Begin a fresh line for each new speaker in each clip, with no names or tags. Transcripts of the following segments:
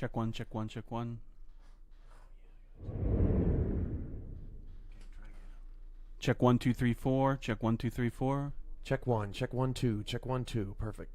Check one, check one, check one. Check 1 2 3 4. Check 1 2 3 4.
Check 1, check 1 2, check 1 2. Perfect.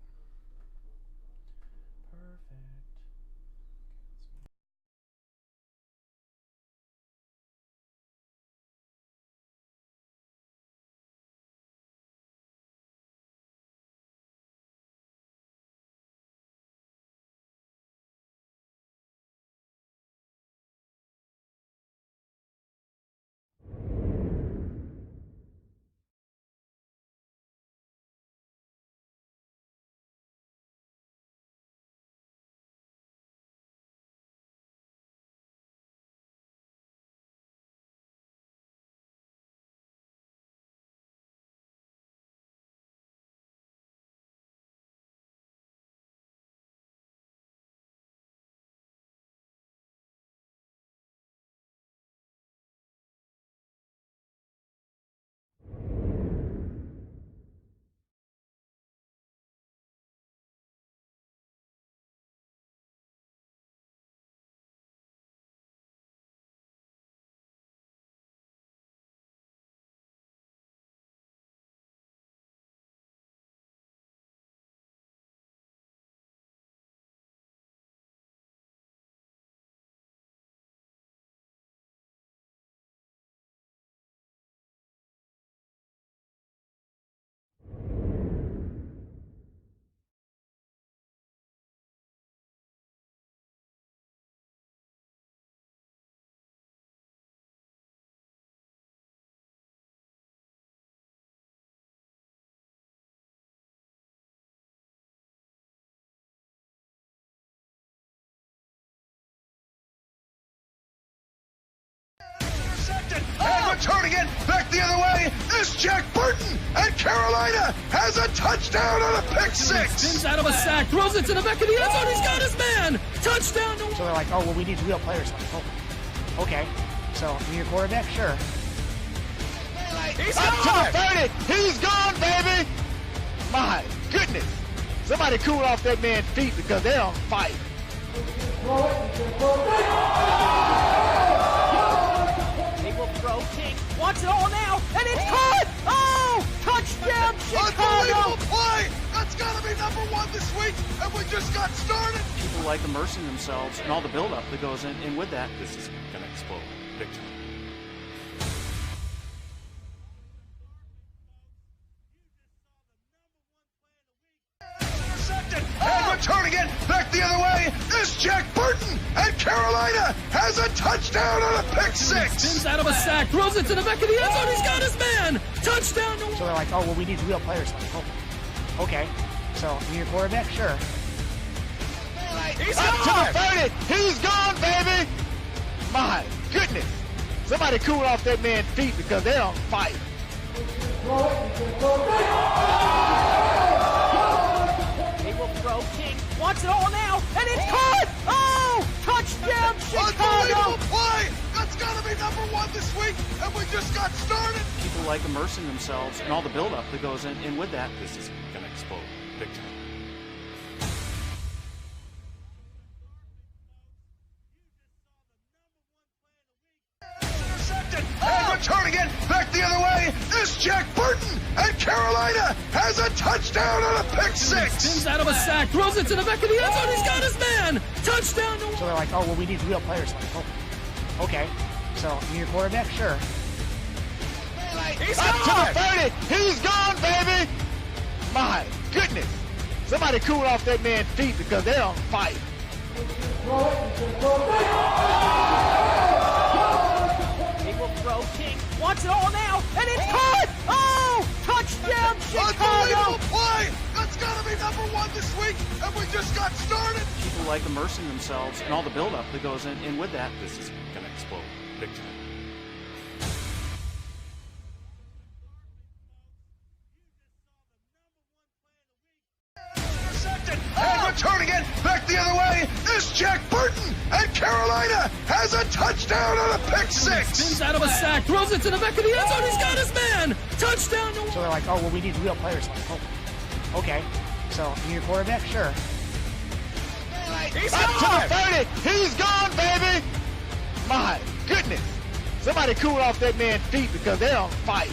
And returning it back the other way is Jack Burton, and Carolina has a touchdown on a pick six.
Spins out of a sack, throws it to the back of the end zone. He's got his man. Touchdown.
So they're like, oh, well, we need real players. Oh, okay. So, you need a quarterback? Sure.
He's
Up
gone.
to the 30. He's gone, baby. My goodness. Somebody cool off that man's feet because they're on fire.
They will throw. King wants it all now, and it's caught. Oh, touchdown,
Unbelievable
Chicago.
play. That's got to be number one this week, and we just got started.
People like immersing themselves in all the buildup that goes in, and with that, this is going to explode big time.
And returning it back the other way is Jack Burton, and Carolina has a touchdown on a pick six.
Spins out of a sack, throws it to the back of the end zone. He's got his man. Touchdown.
So they're like, oh, well, we need real players. Oh, okay. So, you need a quarterback? Sure.
He's
Up
gone.
to the 30. He's gone, baby. My goodness. Somebody cool off that man's feet because they're on fire.
They will throw. King wants it all now, and it's caught. Oh, touchdown,
Unbelievable
Chicago.
play. That's got to be number one this week, and we just got started.
People like immersing themselves in all the buildup that goes in, and with that, this is going to explode big time.
And returning it back the other way is Jack Burton, and Carolina has a touchdown on a pick six.
Spins out of a sack, throws it to the back of the end zone. He's got his man. Touchdown.
So they're like, oh, well, we need real players. Oh, okay. So, you need a quarterback? Sure.
He's
Up
gone.
to the 30. He's gone, baby. My goodness. Somebody cool off that man's feet because they're on fire.
They will throw. King wants it all now, and it's caught. Oh, touchdown,
Unbelievable
Chicago.
play. That's got to be number one this week, and we just got started.
People like immersing themselves in all the buildup that goes in, and with that, this is going to explode big time.
And returning it back the other way is Jack Burton, and Carolina has a touchdown on a pick six.
Spins out of a sack, throws it to the back of the end zone. He's got his man. Touchdown.
So they're like, oh, well, we need real players. Oh, okay. So, you need a quarterback? Sure.
He's
Up
gone!
to the 30. He's gone, baby. My goodness. Somebody cool off that man's feet because they're on fire.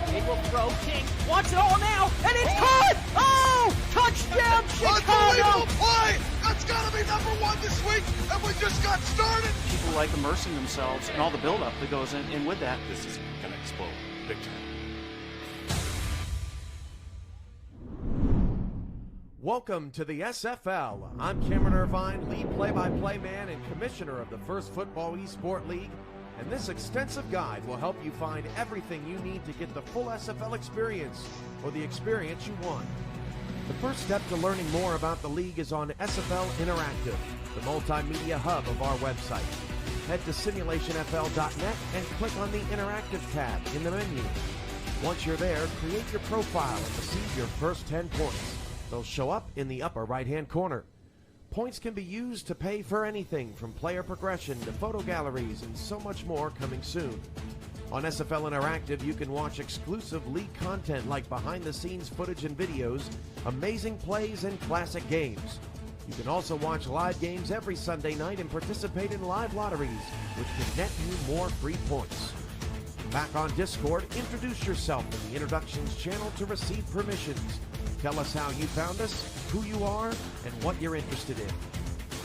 He will throw. King wants it all now, and it's caught! Oh! Touchdown,
Unbelievable
Chicago!
play. That's got to be number one this week, and we just got started.
People like immersing themselves and all the buildup that goes in with that. This is going to explode big time.
Welcome to the SFL. I'm Cameron Irvine, lead play-by-play man and commissioner of the First Football eSport League, and this extensive guide will help you find everything you need to get the full SFL experience, or the experience you want. The first step to learning more about the league is on SFL Interactive, the multimedia hub of our website. Head to simulationfl.net and click on the Interactive tab in the menu. Once you're there, create your profile and receive your first 10 points. They'll show up in the upper right-hand corner. Points can be used to pay for anything from player progression to photo galleries and so much more coming soon. On SFL Interactive, you can watch exclusive league content like behind-the-scenes footage and videos, amazing plays, and classic games. You can also watch live games every Sunday night and participate in live lotteries, which can net you more free points. Back on Discord, introduce yourself in the Introductions channel to receive permissions. Tell us how you found us, who you are, and what you're interested in.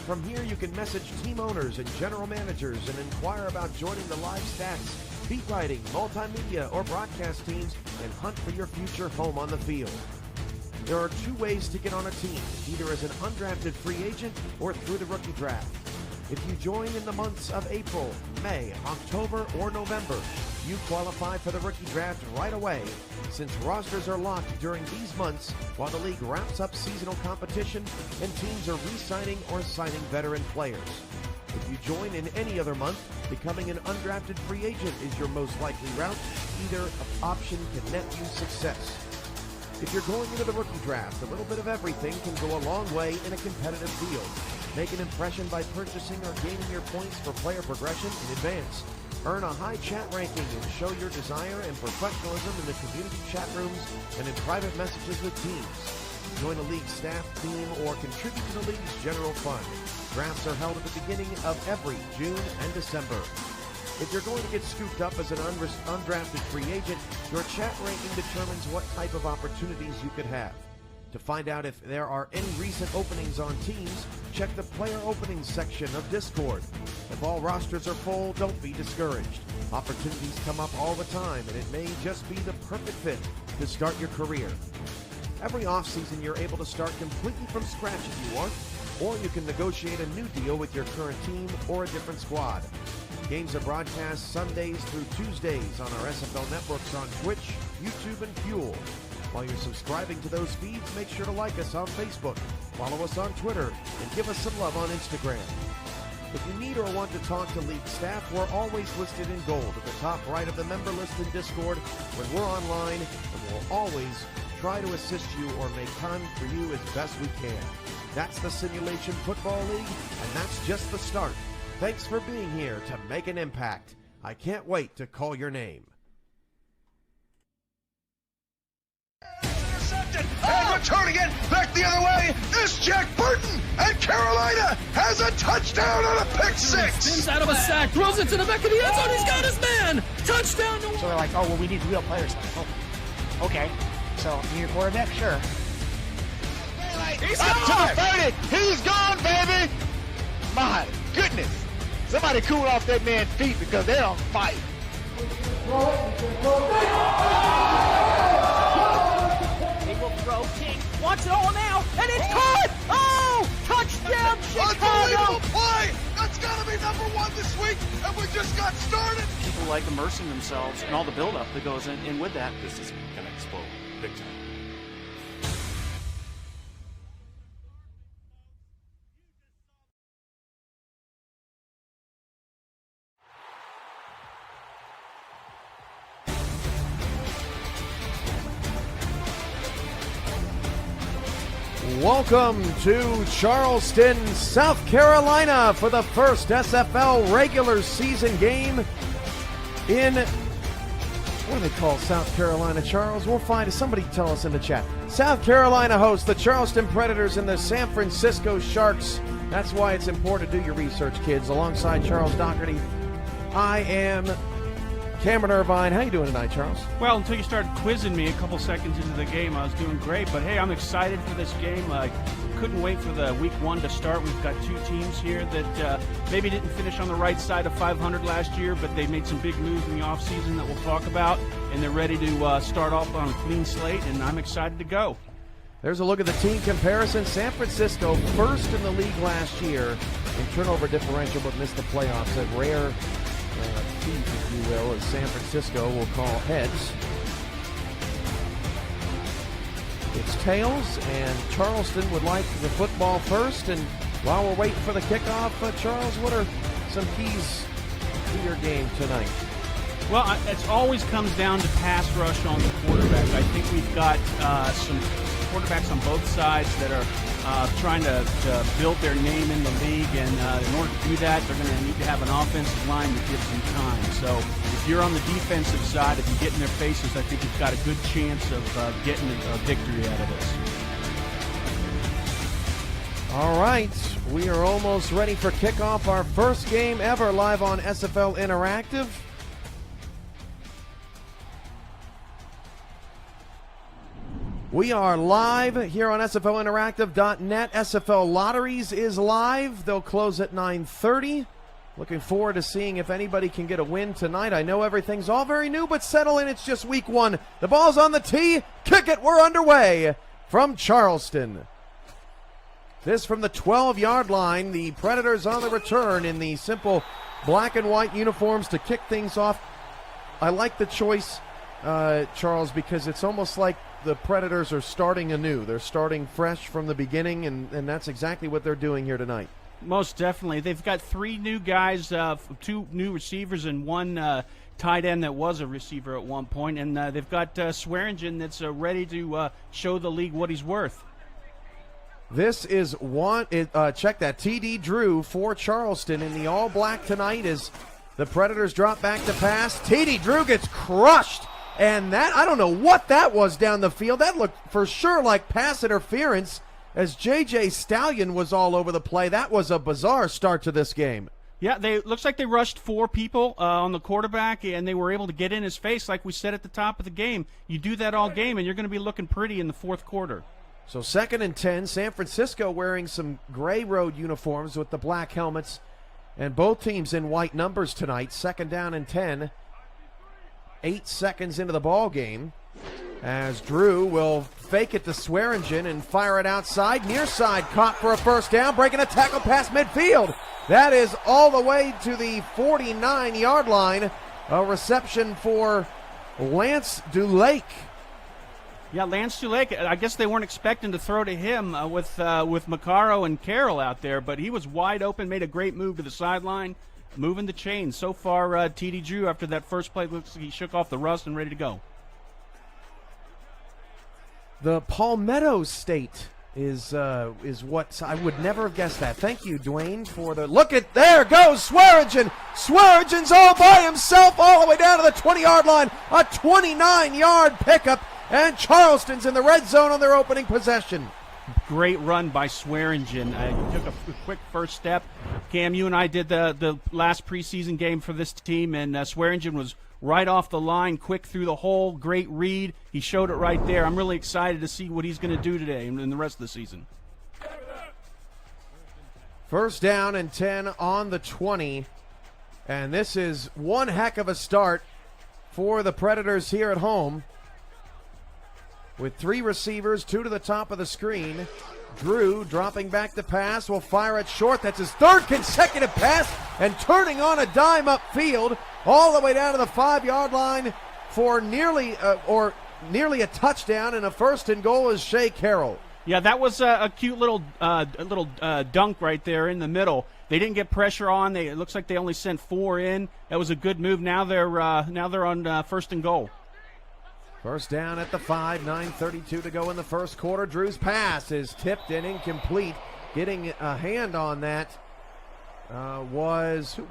From here, you can message team owners and general managers and inquire about joining the live stats, beat writing, multimedia, or broadcast teams, and hunt for your future home on the field. There are two ways to get on a team, either as an undrafted free agent or through the rookie draft. If you join in the months of April, May, October, or November, you qualify for the rookie draft right away, since rosters are locked during these months while the league wraps up seasonal competition and teams are re-signing or signing veteran players. If you join in any other month, becoming an undrafted free agent is your most likely route. Either option can net you success. If you're going into the rookie draft, a little bit of everything can go a long way in a competitive field. Make an impression by purchasing or gaining your points for player progression in advance. Earn a high chat ranking and show your desire and professionalism in the community chat rooms and in private messages with teams. Join a league staff, team, or contribute to the league's general fund. Drafts are held at the beginning of every June and December. If you're going to get scooped up as an undrafted free agent, your chat ranking determines what type of opportunities you could have. To find out if there are any recent openings on teams, check the player openings section of Discord. If all rosters are full, don't be discouraged. Opportunities come up all the time, and it may just be the perfect fit to start your career. Every offseason, you're able to start completely from scratch if you want, or you can negotiate a new deal with your current team or a different squad. Games are broadcast Sundays through Tuesdays on our SFL networks on Twitch, YouTube, and Fuel. While you're subscribing to those feeds, make sure to like us on Facebook, follow us on Twitter, and give us some love on Instagram. If you need or want to talk to league staff, we're always listed in gold at the top right of the member list in Discord when we're online, and we'll always try to assist you or make time for you as best we can. That's the Simulation Football League, and that's just the start. Thanks for being here to make an impact. I can't wait to call your name.
And returning it back the other way is Jack Burton, and Carolina has a touchdown on a pick six.
Spins out of a sack, throws it to the back of the end zone. He's got his man. Touchdown.
So they're like, oh, well, we need real players. Oh, okay. So, you need your quarterback? Sure.
He's
Up
gone!
to the 30. He's gone, baby. My goodness. Somebody cool off that man's feet because they're on fire.
He will throw. King wants it all now, and it's caught! Oh! Touchdown,
Unbelievable
Chicago!
play. That's got to be number one this week, and we just got started.
People like immersing themselves and all the buildup that goes in with that. This is going to explode big time.
Welcome to Charleston, South Carolina for the first SFL regular season game in What do they call South Carolina, Charles? We'll find somebody tell us in the chat. South Carolina hosts the Charleston Predators and the San Francisco Sharks. That's why it's important to do your research, kids. Alongside Charles Doherty, I am Cameron Irvine. How you doing tonight, Charles?
Well, until you started quizzing me a couple seconds into the game, I was doing great. But, hey, I'm excited for this game. I couldn't wait for the week one to start. We've got two teams here that maybe didn't finish on the right side of 500 last year, but they made some big moves in the offseason that we'll talk about, and they're ready to start off on a clean slate, and I'm excited to go.
There's a look at the team comparison. San Francisco, first in the league last year in turnover differential, but missed the playoffs. A rare feat, if you will, as San Francisco will call heads. It's tails, and Charleston would like the football first. And while we're waiting for the kickoff, Charles, what are some keys to your game tonight?
Well, it always comes down to pass rush on the quarterback. I think we've got some quarterbacks on both sides that are trying to build their name in the league, and in order to do that, they're going to need to have an offensive line that gives them time. So if you're on the defensive side, if you get in their faces, I think you've got a good chance of getting a victory out of this.
All right, we are almost ready for kickoff, our first game ever live on SFL Interactive. We are live here on SFLinteractive.net. SFL Lotteries is live. They'll close at 9:30. Looking forward to seeing if anybody can get a win tonight. I know everything's all very new, but settle in. It's just week one. The ball's on the tee. Kick it. We're underway from Charleston. This from the 12-yard line. The Predators on the return in the simple black and white uniforms to kick things off. I like the choice, Charles, because it's almost like the Predators are starting anew. They're starting fresh from the beginning, and that's exactly what they're doing here tonight.
Most definitely. They've got three new guys, two new receivers and one tight end that was a receiver at one point, and they've got Swearingen that's ready to show the league what he's worth.
This is one. Check that. TD Drew for Charleston in the all-black tonight as the Predators drop back to pass. TD Drew gets crushed. And that, I don't know what that was down the field. That looked for sure like pass interference as J.J. Stallion was all over the play. That was a bizarre start to this game.
Yeah, looks like they rushed four people on the quarterback, and they were able to get in his face like we said at the top of the game. You do that all game, and you're going to be looking pretty in the fourth quarter.
So 2nd and 10, San Francisco wearing some gray road uniforms with the black helmets, and both teams in white numbers tonight. 2nd down and 10. 8 seconds into the ball game as Drew will fake it to Swearingen and fire it outside. Near side caught for a first down, breaking a tackle past midfield. That is all the way to the 49-yard line. A reception for Lance Dulake.
Yeah, Lance Dulake, I guess they weren't expecting to throw to him with Maccaro and Carroll out there, but he was wide open, made a great move to the sideline. Moving the chains. So far, TD Drew, after that first play, looks like he shook off the rust and ready to go.
The Palmetto State is what I would never have guessed that. Thank you, Dwayne, for the look at there goes Swearingen. Swearingen's all by himself all the way down to the 20-yard line. A 29-yard pickup, and Charleston's in the red zone on their opening possession.
Great run by Swearingen. He took a quick first step. Cam, you and I did the last preseason game for this team, and Swearingen was right off the line, quick through the hole, great read. He showed it right there. I'm really excited to see what he's going to do today and in the rest of the season.
1st down and 10 on the 20, and this is one heck of a start for the Predators here at home. With 3 receivers, 2 to the top of the screen. Drew dropping back to pass, will fire it short. That's his 3rd consecutive pass, and turning on a dime upfield all the way down to the 5-yard line for nearly a touchdown, and a 1st and goal is Shea Carroll.
Yeah, that was a cute little dunk right there in the middle. They didn't get pressure on. It looks like they only sent 4 in. That was a good move. Now they're on 1st and goal.
1st down at the 5, 9:32 to go in the first quarter. Drew's pass is tipped and incomplete. Getting a hand on that who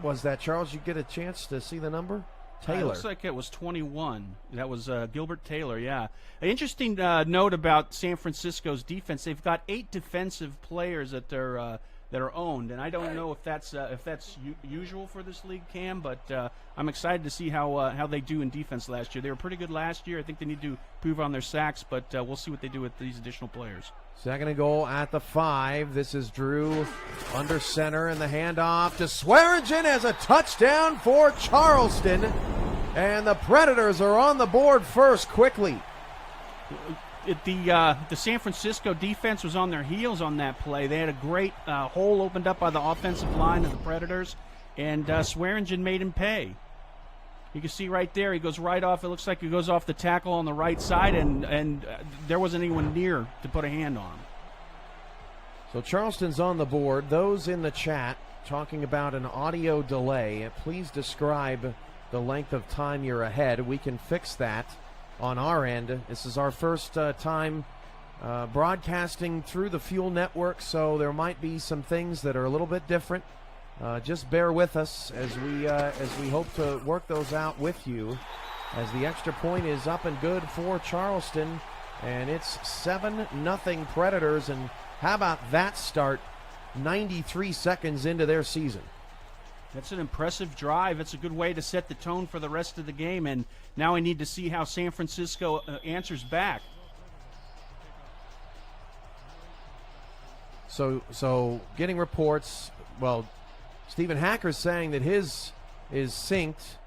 was that, Charles? You get a chance to see the number? Taylor.
It looks like it was 21. That was Gilbert Taylor, yeah. An interesting note about San Francisco's defense, they've got 8 defensive players that are owned, and I don't know if that's usual for this league, Cam, but I'm excited to see how they do in defense last year. They were pretty good last year. I think they need to improve on their sacks, but we'll see what they do with these additional players.
Second and goal at the 5. This is Drew under center, and the handoff to Swearingen as a touchdown for Charleston. And the Predators are on the board first quickly.
The San Francisco defense was on their heels on that play. They had a great hole opened up by the offensive line of the Predators, and Swearingen made him pay. You can see right there, he goes right off. It looks like he goes off the tackle on the right side, and there wasn't anyone near to put a hand on him.
So Charleston's on the board. Those in the chat talking about an audio delay, please describe the length of time you're ahead. We can fix that on our end. This is our first time broadcasting through the Fuel Network, so there might be some things that are a little bit different. Just bear with us as we hope to work those out with you, as the extra point is up and good for Charleston, and it's 7-0 Predators. And how about that start 93 seconds into their season?
That's an impressive drive. It's a good way to set the tone for the rest of the game, and now we need to see how San Francisco answers back.
So getting reports, well, Stephen Hacker's saying that his is synced.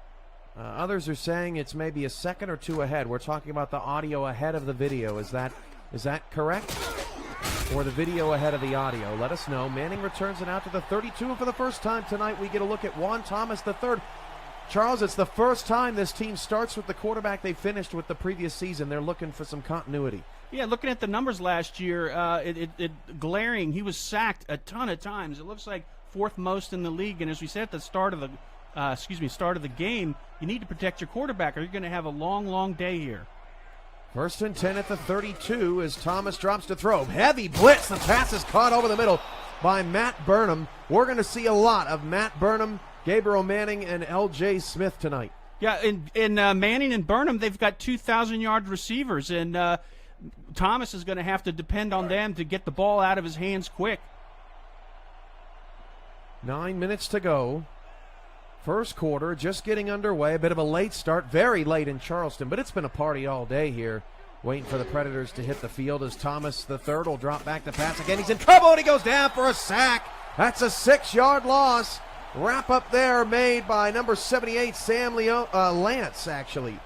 Others are saying it's maybe a second or two ahead. We're talking about the audio ahead of the video. Is that correct? Or the video ahead of the audio? Let us know. Manning returns it out to the 32, and for the first time tonight, we get a look at Juan Thomas III. Charles, it's the first time this team starts with the quarterback they finished with the previous season. They're looking for some continuity.
Yeah, looking at the numbers last year, glaring. He was sacked a ton of times. It looks like fourth most in the league. And as we said at the start of the game, you need to protect your quarterback, or you're going to have a long, long day here.
First and 10 at the 32 as Thomas drops to throw. Heavy blitz. The pass is caught over the middle by Matt Burnham. We're going to see a lot of Matt Burnham, Gabriel Manning, and L.J. Smith tonight.
Yeah, in Manning and Burnham, they've got 2,000-yard receivers, and Thomas is going to have to depend on them to get the ball out of his hands quick.
9 minutes to go. First quarter just getting underway. A bit of a late start, very late in Charleston, but it's been a party all day here. Waiting for the Predators to hit the field as Thomas the third will drop back to pass again. He's in trouble and he goes down for a sack. That's a 6-yard loss. Wrap up there made by number 78, Sam Lance, actually.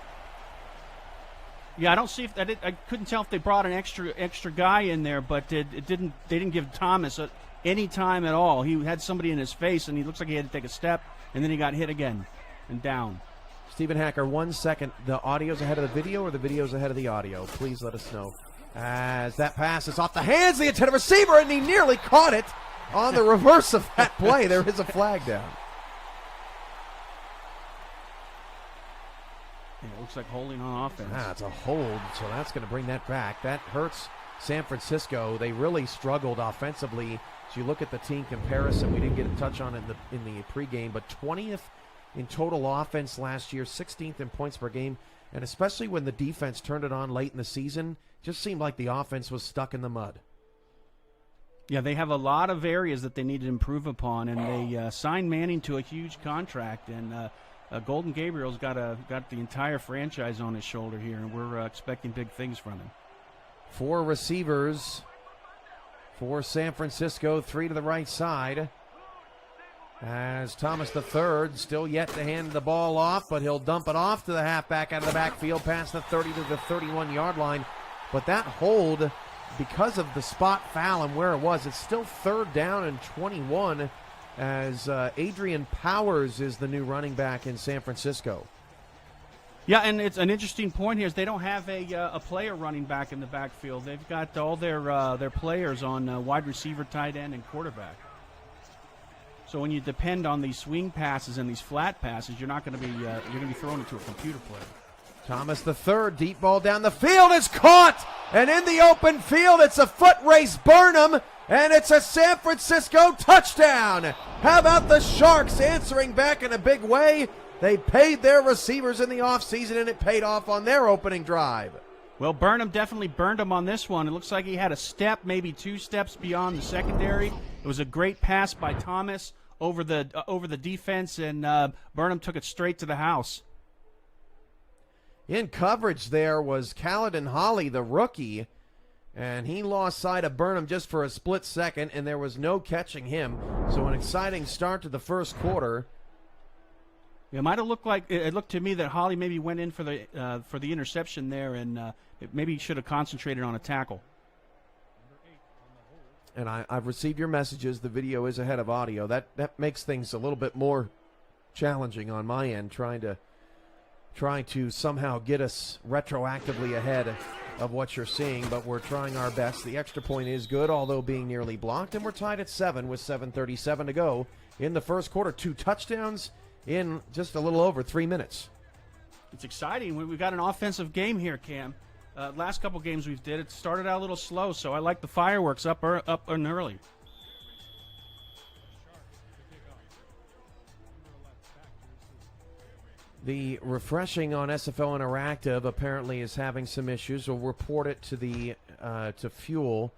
Yeah, I don't see if I couldn't tell if they brought an extra guy in there, but they didn't give Thomas any time at all. He had somebody in his face, and he looks like he had to take a step, and then he got hit again and down.
Stephen Hacker, 1 second. The audio's ahead of the video, or the video's ahead of the audio? Please let us know. As that pass is off the hands of the intended receiver, and he nearly caught it on the reverse of that play. There is a flag down.
Yeah, it looks like holding on offense.
It's a hold, so that's going to bring that back. That hurts San Francisco. They really struggled offensively. As you look at the team comparison, we didn't get a touch on it in the pregame, but 20th in total offense last year, 16th in points per game, and especially when the defense turned it on late in the season, just seemed like the offense was stuck in the mud.
Yeah, they have a lot of areas that they need to improve upon, and they signed Manning to a huge contract, and Golden Gabriel's got the entire franchise on his shoulder here, and we're expecting big things from him.
4 receivers for San Francisco, 3 to the right side. As Thomas III still yet to hand the ball off, but he'll dump it off to the halfback out of the backfield past the 30 to the 31-yard line. But that hold, because of the spot foul and where it was, it's still 3rd down and 21 as Adrian Powers is the new running back in San Francisco.
Yeah, and it's an interesting point here is they don't have a player running back in the backfield. They've got all their players on wide receiver, tight end, and quarterback. So when you depend on these swing passes and these flat passes, you're going to be thrown into a computer play.
Thomas III, deep ball down the field is caught, and in the open field, it's a foot race Burnham, and it's a San Francisco touchdown. How about the Sharks answering back in a big way? They paid their receivers in the offseason, and it paid off on their opening drive.
Well, Burnham definitely burned him on this one. It looks like he had a step, maybe 2 steps beyond the secondary. It was a great pass by Thomas over the defense, and Burnham took it straight to the house.
In coverage there was Caledon Holly, the rookie, and he lost sight of Burnham just for a split second, and there was no catching him. So an exciting start to the first quarter.
It might have looked like it looked to me that Holly maybe went in for the interception there, and maybe should have concentrated on a tackle.
And I've received your messages. The video is ahead of audio. That makes things a little bit more challenging on my end, trying to somehow get us retroactively ahead of what you're seeing, but we're trying our best. The extra point is good, although being nearly blocked, and we're tied at 7 with 7:37 to go in the first quarter. 2 touchdowns in just a little over 3 minutes.
It's exciting. We've got an offensive game here, Cam. Last couple games we've did, it started out a little slow, so I like the fireworks up and early.
The refreshing on SFL Interactive apparently is having some issues. We'll report it to the to Fuel.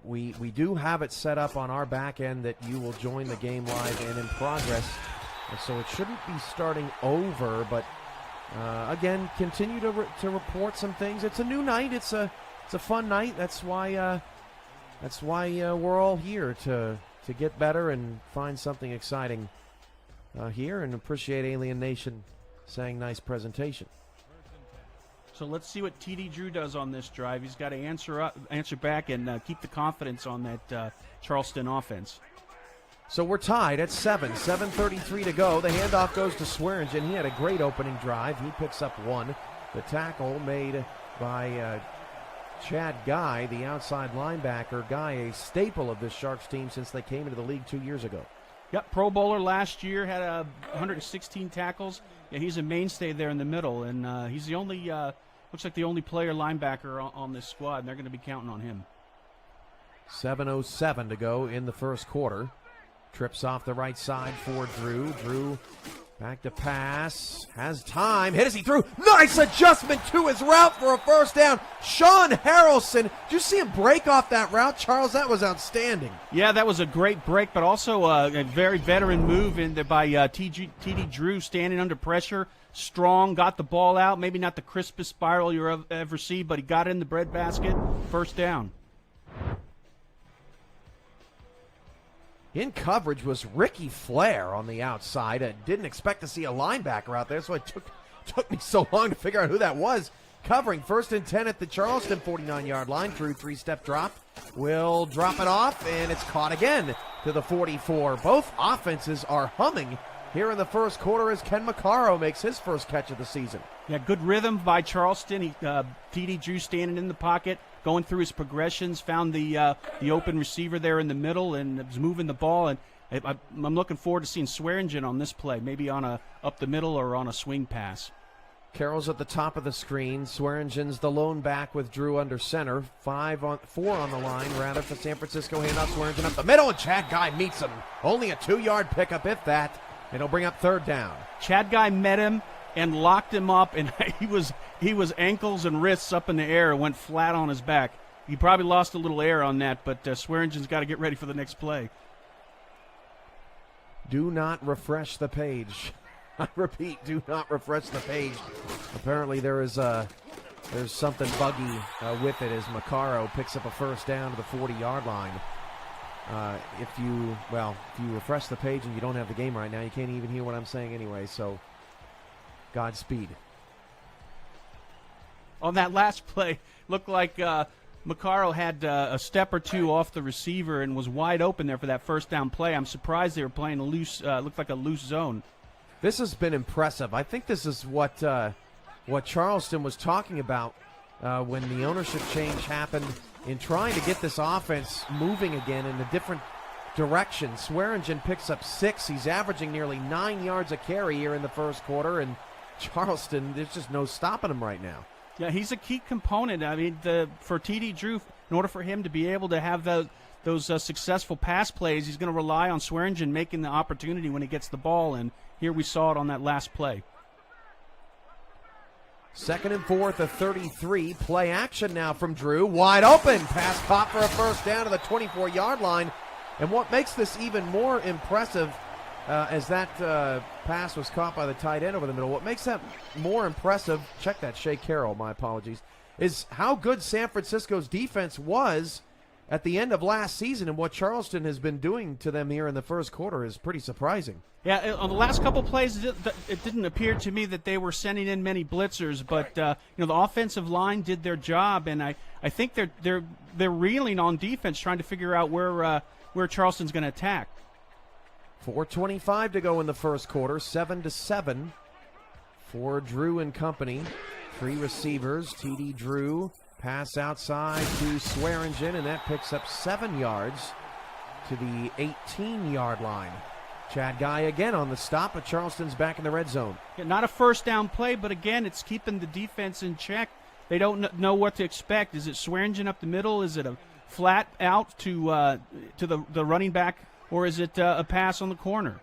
We do have it set up on our back end that you will join the game live and in progress, so it shouldn't be starting over. But again, continue to report some things. It's a new night. It's a fun night. That's why we're all here to get better and find something exciting here, and appreciate Alien Nation saying nice presentation.
So let's see what T.D. Drew does on this drive. He's got to answer back and keep the confidence on that Charleston offense.
So we're tied at 7. 7:33 to go. The handoff goes to Swearingen. He had a great opening drive. He picks up 1. The tackle made by Chad Guy, the outside linebacker. Guy, a staple of this Sharks team since they came into the league 2 years ago.
Yep, Pro Bowler last year, had 116 tackles. Yeah, he's a mainstay there in the middle, and he's the only, looks like the only player linebacker on this squad, and they're going to be counting on him.
7:07 to go in the first quarter. Trips off the right side for Drew. Drew back to pass. Has time. Hit as he threw. Nice adjustment to his route for a first down. Sean Harrelson. Did you see him break off that route, Charles? That was outstanding.
Yeah, that was a great break, but also a very veteran move in there by T.D. Drew, standing under pressure. Strong, got the ball out. Maybe not the crispest spiral you ever see, but he got it in the breadbasket. First down.
In coverage was Ricky Flair on the outside. I didn't expect to see a linebacker out there, so it took me so long to figure out who that was. Covering 1st and 10 at the Charleston 49-yard line. Drew 3-step drop. Will drop it off, and it's caught again to the 44. Both offenses are humming here in the first quarter as Ken Maccaro makes his first catch of the season.
Yeah, good rhythm by Charleston. T.D. Drew standing in the pocket, going through his progressions, found the open receiver there in the middle and was moving the ball. And I'm looking forward to seeing Swearingen on this play, maybe on a up the middle or on a swing pass.
Carroll's at the top of the screen. Swearingen's the lone back with Drew under center. 4 on the line, rather, for San Francisco. Handoff Swearingen up the middle, and Chad Guy meets him. Only a 2-yard pickup, if that, and it'll bring up 3rd down.
Chad Guy met him and locked him up, and he was ankles and wrists up in the air and went flat on his back. He probably lost a little air on that, but Swearingen's got to get ready for the next play.
Do not refresh the page. I repeat, do not refresh the page. Apparently there's something buggy with it as Maccaro picks up a first down to the 40-yard line. If you refresh the page and you don't have the game right now, you can't even hear what I'm saying anyway, so Godspeed.
On that last play, looked like Maccaro had a step or 2 off the receiver and was wide open there for that first down play. I'm surprised they were playing a loose, looked like a loose zone.
This has been impressive. I think this is what Charleston was talking about when the ownership change happened in trying to get this offense moving again in a different direction. Swearingen picks up 6. He's averaging nearly 9 yards a carry here in the first quarter, and Charleston, there's just no stopping him right now.
Yeah, he's a key component. I mean, for T.D. Drew, in order for him to be able to have those successful pass plays, he's going to rely on Swearingen making the opportunity when he gets the ball, and here we saw it on that last play.
2nd and 4th, a 33. Play action now from Drew. Wide open. Pass pop for a first down to the 24-yard line. And what makes this even more impressive, as that pass was caught by the tight end over the middle, what makes that more impressive, check that, Shea Carroll, my apologies, is how good San Francisco's defense was at the end of last season, and what Charleston has been doing to them here in the first quarter is pretty surprising.
Yeah, on the last couple plays, it didn't appear to me that they were sending in many blitzers, but the offensive line did their job, and I think they're reeling on defense, trying to figure out where Charleston's going to attack.
4:25 to go in the first quarter, 7-7 for Drew and company. 3 receivers, TD Drew. Pass outside to Swearingen, and that picks up 7 yards to the 18-yard line. Chad Guy again on the stop, but Charleston's back in the red zone.
Yeah, not a first down play, but again, it's keeping the defense in check. They don't know what to expect. Is it Swearingen up the middle? Is it a flat out to the running back, or is it a pass on the corner?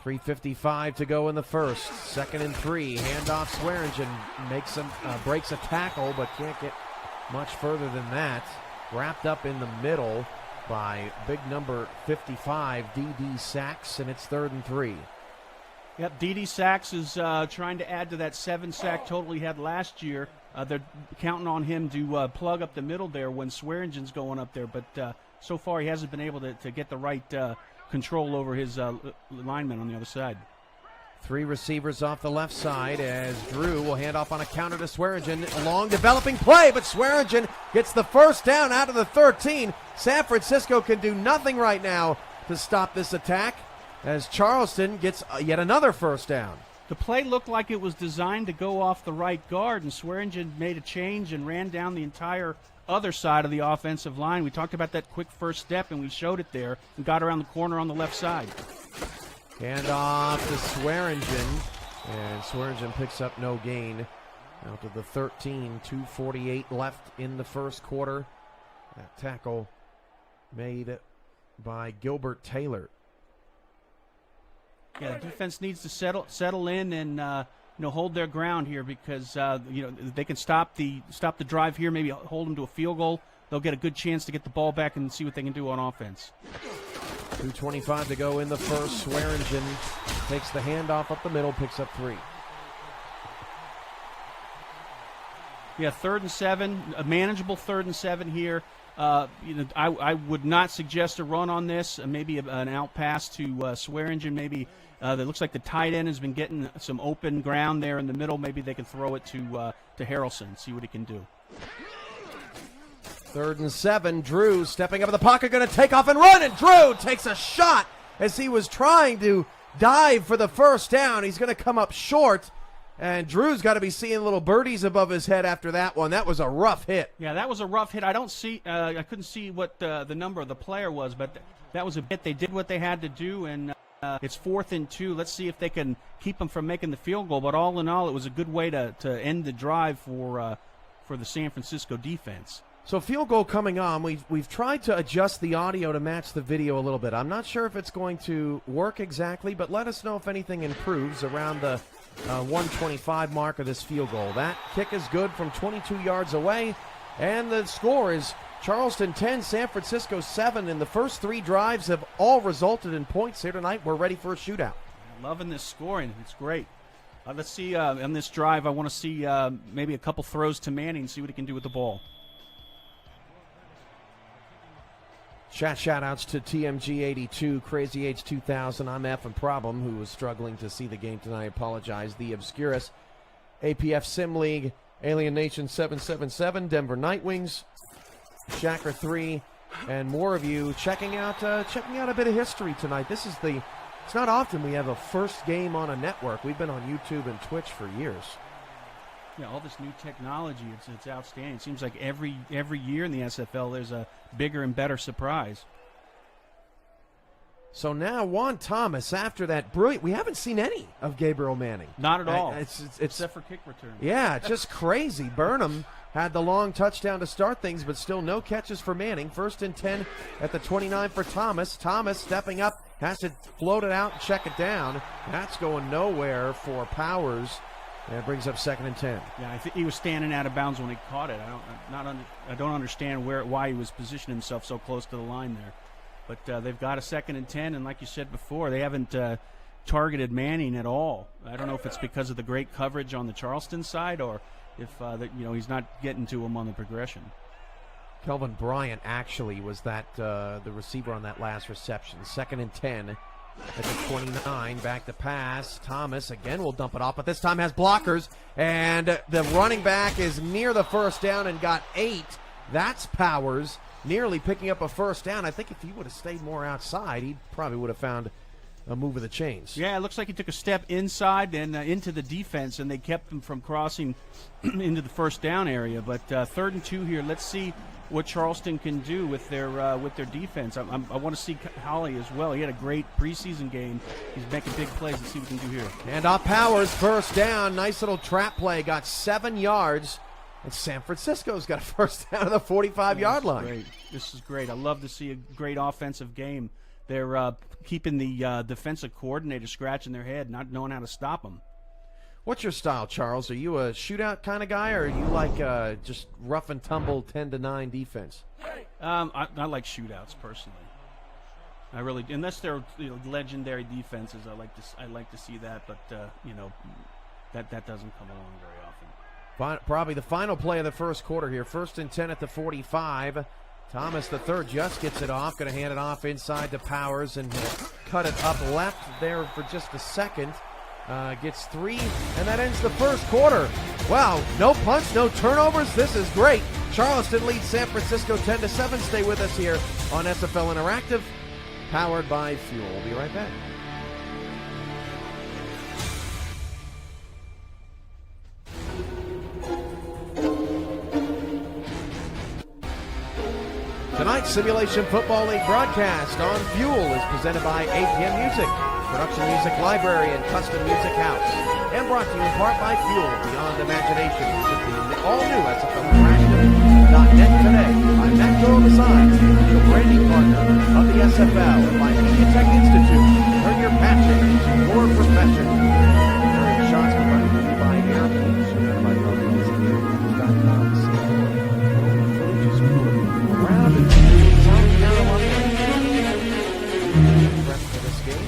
3:55 to go in the first. 2nd and 3. Handoff Swearingen breaks a tackle, but can't get much further than that. Wrapped up in the middle by big number 55, D.D. Sachs, and it's 3rd and 3.
Yep, D.D. Sachs is trying to add to that 7-sack total he had last year. They're counting on him to plug up the middle there when Swearingen's going up there, but so far he hasn't been able to get the right control over his lineman on the other side.
3 receivers off the left side as Drew will hand off on a counter to Swearingen. A long developing play, but Swearingen gets the first down out of the 13. San Francisco can do nothing right now to stop this attack as Charleston gets yet another first down.
The play looked like it was designed to go off the right guard, and Swearingen made a change and ran down the entire other side of the offensive line. We talked about that quick first step, and we showed it there and got around the corner on the left side.
Hand off to Swearingen, and Swearingen picks up no gain. Out to the 13, 2:48 left in the first quarter. That tackle made by Gilbert Taylor.
Yeah, the defense needs to settle in and hold their ground here because they can stop the drive here, maybe hold them to a field goal. They'll get a good chance to get the ball back and see what they can do on offense.
2:25 to go in the first. Swearingen takes the handoff up the middle, picks up 3.
Yeah, 3rd and 7, a manageable 3rd and 7 here. I would not suggest a run on this. Maybe an out pass to Swearingen. Maybe that looks like the tight end has been getting some open ground there in the middle. Maybe they can throw it to Harrelson, see what he can do.
3rd and 7. Drew stepping up in the pocket, going to take off and run, and Drew takes a shot as he was trying to dive for the first down. He's going to come up short. And Drew's got to be seeing little birdies above his head after that one. That was a rough hit.
Yeah, that was a rough hit. I couldn't see what the number of the player was, but that was a hit. They did what they had to do, and it's 4th and 2. Let's see if they can keep them from making the field goal. But all in all, it was a good way to end the drive for the San Francisco defense.
So field goal coming on. We've tried to adjust the audio to match the video a little bit. I'm not sure if it's going to work exactly, but let us know if anything improves around the 125 mark of this field goal. That kick is good from 22 yards away, and the score is Charleston 10, San Francisco 7, and the first 3 drives have all resulted in points here tonight. We're ready for a shootout.
Loving this scoring. It's great. Let's see on this drive. I want to see maybe a couple throws to Manning, see what he can do with the ball.
Shout-outs to TMG82, Crazy H2000, I'm F and Problem, who was struggling to see the game tonight. I apologize. The Obscurus, APF Sim League, Alien Nation 777, Denver Nightwings, Shacker 3, and more of you checking out a bit of history tonight. It's not often we have a first game on a network. We've been on YouTube and Twitch for years.
Yeah, all this new technology, it's outstanding. It seems like every year in the SFL there's a bigger and better surprise.
So now Juan Thomas, after that brilliant, we haven't seen any of Gabriel Manning.
Not at all.
It's
except for kick return.
Yeah, it's just crazy. Burnham had the long touchdown to start things, but still no catches for Manning. 1st and 10 at the 29 for Thomas. Thomas stepping up, has to float it out and check it down. That's going nowhere for Powers. And it brings up 2nd and 10.
Yeah, I think he was standing out of bounds when he caught it. I don't understand why he was positioning himself so close to the line there. But they've got a 2nd and 10, and like you said before, they haven't targeted Manning at all. I don't know if it's because of the great coverage on the Charleston side, or if he's not getting to him on the progression.
Kelvin Bryant actually was the receiver on that last reception. 2nd and 10 at the 29. Back to pass. Thomas again will dump it off, but this time has blockers, and the running back is near the first down and got 8. That's Powers nearly picking up a first down. I think if he would have stayed more outside, he probably would have found a move of the chains.
Yeah, it looks like he took a step inside and into the defense, and they kept him from crossing into the first down area. But 3rd and 2 here. Let's see what Charleston can do with their defense. I want to see Holly as well. He had a great preseason game. He's making big plays. Let's see what we can do here.
And off Powers, first down. Nice little trap play. Got 7 yards. And San Francisco's got a first down at the 45-yard line.
Great. This is great. I love to see a great offensive game. They're keeping the defensive coordinator scratching their head, not knowing how to stop them.
What's your style, Charles? Are you a shootout kind of guy, or are you like just rough and tumble 10-9 defense?
I like shootouts personally. I really, unless they're legendary defenses, I like to see that. But that doesn't come along very often.
Probably the final play of the first quarter here. 1st and 10 at the 45. Thomas, the third, just gets it off. Going to hand it off inside to Powers, and he'll cut it up left there for just a second. Gets 3, and that ends the first quarter. Wow, no punts, no turnovers. This is great. Charleston leads San Francisco 10-7. Stay with us here on SFL Interactive, powered by Fuel. We'll be right back. Tonight's Simulation Football League broadcast on Fuel is presented by APM Music, Production Music Library and Custom Music House, and brought to you in part by Fuel Beyond Imagination. Visit the all-new SFLinteractive.net today. I'm Matt Dorovasine, the branding partner of the SFL, and by Media Tech Institute. Turn your passion into your profession. During shots provided to you by Airbeams, surrounded by PublicMusicAirbeams.com. Around in South Carolina. Prep for this game.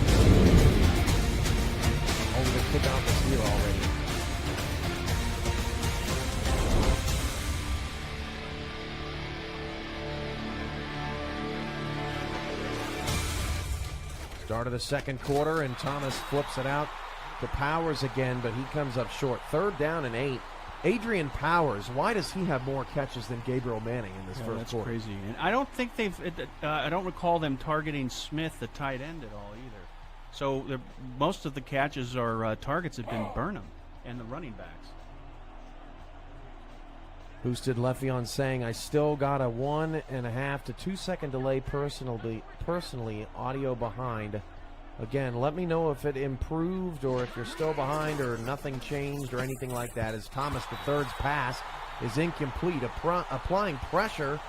Only the kickoff is here already. Start of the second quarter, and Thomas flips it out to Powers again, but he comes up short. 3rd down and 8. Adrian Powers, why does he have more catches than Gabriel Manning in this first
that's
quarter?
That's crazy. And I don't think I don't recall them targeting Smith, the tight end, at all either. So most of the catches or targets have been Burnham and the running backs.
Boosted Le'Veon saying, I still got a 1.5 to 2 second delay personally, audio behind. Again, let me know if it improved or if you're still behind or nothing changed or anything like that, as Thomas III's pass is incomplete. Applying pressure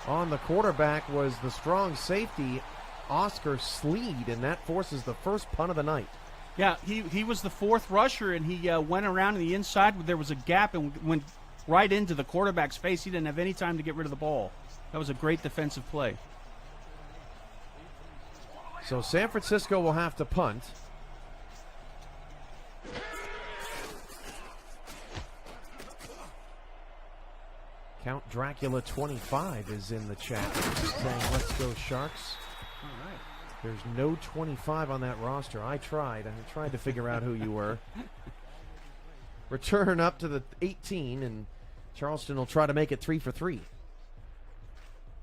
on the quarterback was the strong safety, Oscar Sleed, and that forces the first punt of the night.
Yeah, he was the 4th rusher, and he went around to the inside. There was a gap and went right into the quarterback's face. He didn't have any time to get rid of the ball. That was a great defensive play.
So San Francisco will have to punt. Count Dracula 25 is in the chat saying, let's go Sharks.
All right.
There's no 25 on that roster. I tried to figure out who you were. Return up to the 18, and Charleston will try to make it 3 for 3.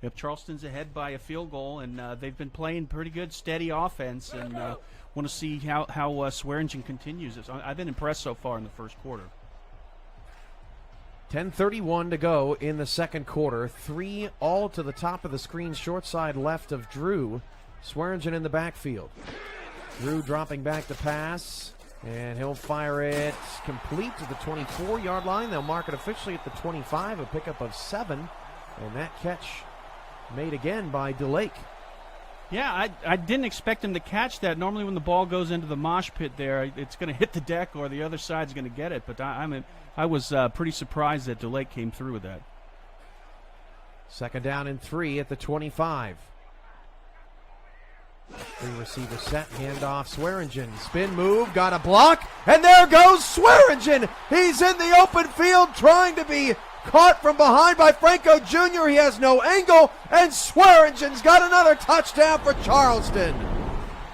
Yep, Charleston's ahead by a field goal, and they've been playing pretty good, steady offense, and want to see how Swearingen continues this. I've been impressed so far in the first quarter.
10:31 to go in the second quarter. 3 all to the top of the screen, short side left of Drew. Swearingen in the backfield. Drew dropping back to pass. And he'll fire it complete to the 24-yard line. They'll mark it officially at the 25, a pickup of 7. And that catch made again by DeLake.
Yeah, I didn't expect him to catch that. Normally when the ball goes into the mosh pit there, it's going to hit the deck or the other side's going to get it. But I was pretty surprised that DeLake came through with that.
2nd down and 3 at the 25. 3-receiver set, handoff, Swearingen, spin move, got a block, and there goes Swearingen! He's in the open field trying to be caught from behind by Franco Jr. He has no angle, and Swearingen's got another touchdown for Charleston.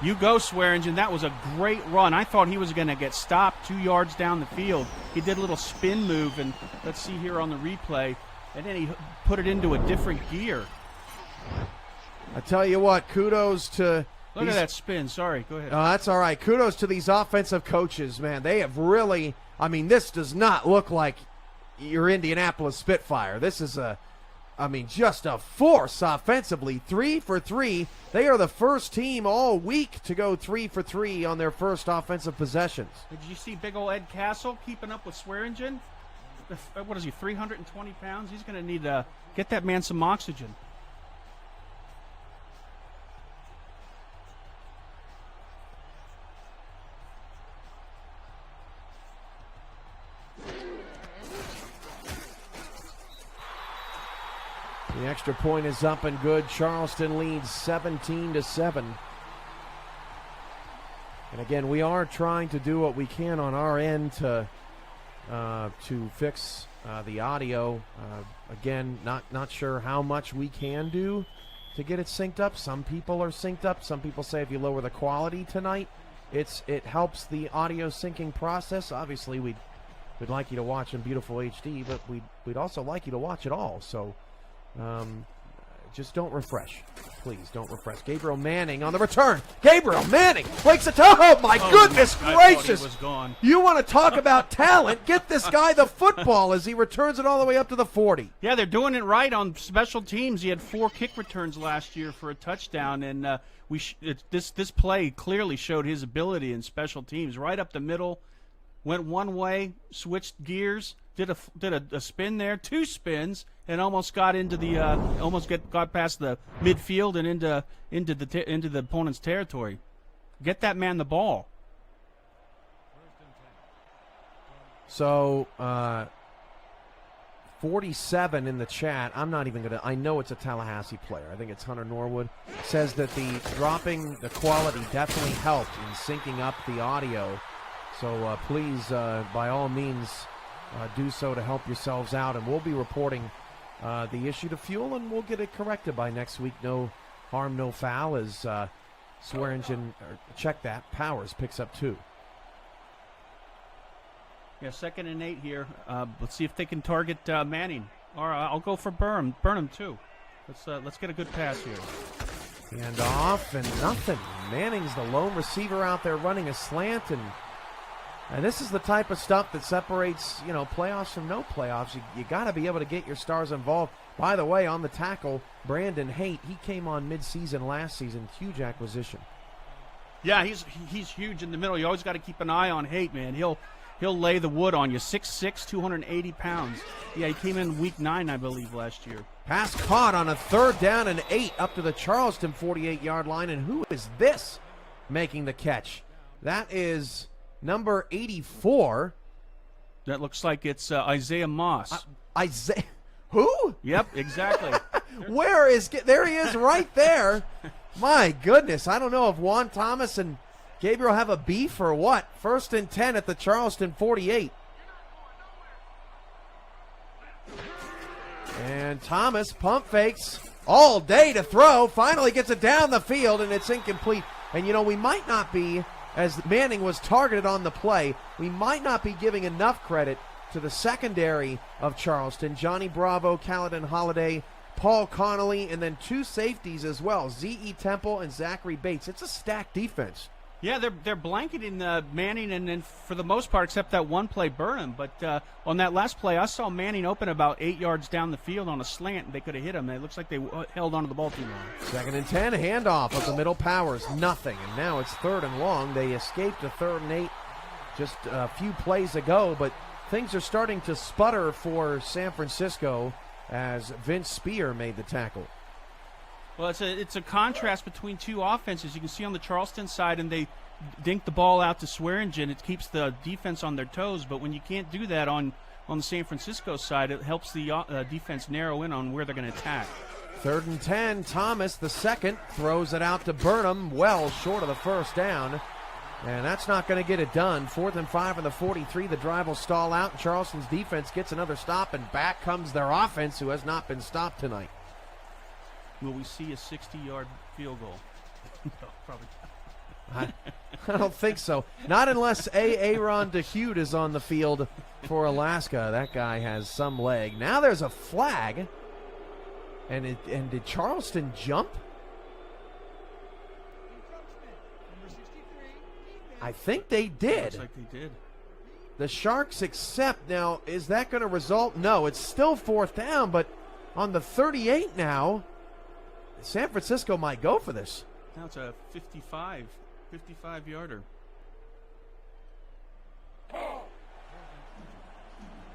You go, Swearingen. That was a great run. I thought he was going to get stopped 2 yards down the field. He did a little spin move, and let's see here on the replay, and then he put it into a different gear.
I tell you what, kudos to...
Look at that spin. Sorry, go ahead.
That's all right. Kudos to these offensive coaches, man. They have really... this does not look like your Indianapolis Spitfire. This is just a force offensively. 3 for 3. They are the first team all week to go 3 for 3 on their first offensive possessions.
Did you see big old Ed Castle keeping up with Swearingen? What is he, 320 pounds? He's going to need to get that man some oxygen.
The extra point is up and good. Charleston leads 17-7. And again, we are trying to do what we can on our end to fix the audio. Again, not sure how much we can do to get it synced up. Some people are synced up. Some people say if you lower the quality tonight, it helps the audio syncing process. Obviously, we'd like you to watch in beautiful HD, but we'd also like you to watch it all. So. Just don't refresh. Please don't refresh. Gabriel Manning on the return. Gabriel Manning breaks it. Oh, my goodness gracious.
He was gone.
You want to talk about talent? Get this guy the football as he returns it all the way up to the 40.
Yeah, they're doing it right on special teams. He had 4 kick returns last year for a touchdown, and this play clearly showed his ability in special teams. Right up the middle, went one way, switched gears, did a spin there, 2 spins, and almost got into the got past the midfield and into the opponent's territory. Get that man the ball.
So 47 in the chat. I'm not even gonna. I know it's a Tallahassee player. I think it's Hunter Norwood. Says that the dropping the quality definitely helped in syncing up the audio. So please, by all means, do so to help yourselves out, and we'll be reporting the issue to Fuel, and we'll get it corrected by next week. No harm, no foul, as Swearingen, check that, Powers picks up 2.
Yeah, 2nd and 8 here. Let's see if they can target Manning, or I'll go for Burnham too. Let's get a good pass here.
And off and nothing. Manning's the lone receiver out there running a slant, and this is the type of stuff that separates, playoffs from no playoffs. You got to be able to get your stars involved. By the way, on the tackle, Brandon Haight, he came on mid-season last season. Huge acquisition.
Yeah, he's huge in the middle. You always got to keep an eye on Haight, man. He'll lay the wood on you. 6'6", 280 pounds. Yeah, he came in week 9, I believe, last year.
Pass caught on a 3rd down and 8 up to the Charleston 48-yard line. And who is this making the catch? That is number 84.
That looks like it's Isaiah Moss.
Isaiah? Who?
Yep, exactly.
There he is right there. My goodness. I don't know if Juan Thomas and Gabriel have a beef or what. 1st and 10 at the Charleston 48. And Thomas pump fakes all day to throw. Finally gets it down the field, and it's incomplete. And, we might not be, as Manning was targeted on the play, we might not be giving enough credit to the secondary of Charleston. Johnny Bravo, Caledon Holiday, Paul Connolly, and then 2 safeties as well, Z.E. Temple and Zachary Bates. It's a stacked defense.
Yeah, they're blanketing Manning, and for the most part, except that one play, Burnham. But on that last play, I saw Manning open about 8 yards down the field on a slant, and they could have hit him. It looks like they held onto the ball too long.
2nd and 10, handoff of the middle Powers, nothing. And now it's 3rd and long. They escaped a 3rd and 8 just a few plays ago, but things are starting to sputter for San Francisco as Vince Spear made the tackle.
Well, it's a contrast between two offenses. You can see on the Charleston side, and they dink the ball out to Swearingen. It keeps the defense on their toes, but when you can't do that on the San Francisco side, it helps the defense narrow in on where they're going to attack.
3rd and 10, Thomas, the second, throws it out to Burnham, well short of the first down, and that's not going to get it done. 4th and 5 on the 43, the drive will stall out, and Charleston's defense gets another stop, and back comes their offense, who has not been stopped tonight.
Will we see a 60-yard field goal? No, probably
not. I don't think so. Not unless Aaron DeHute is on the field for Alaska. That guy has some leg. Now there's a flag. And did Charleston jump? I think they did.
Looks like they did.
The Sharks accept. Now, is that going to result? No, it's still 4th down, but on the 38 now, San Francisco might go for this.
Now it's a 55-yarder.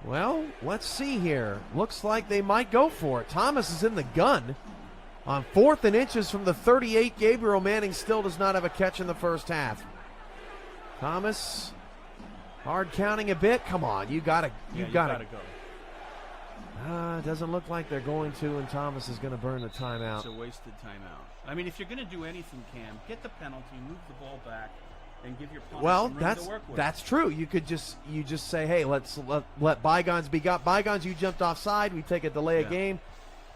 Well, let's see here. Looks like they might go for it. Thomas is in the gun. On 4th and inches from the 38, Gabriel Manning still does not have a catch in the first half. Thomas, hard counting a bit. Come on, you gotta
go.
Doesn't look like they're going to, and Thomas is going to burn the timeout.
It's a wasted timeout. I mean, if you're going to do anything, Cam, get the penalty, move the ball back, and give your punter some room to work with.
That's true. You just say, hey, let's let bygones be bygones. You jumped offside. We take a delay of game,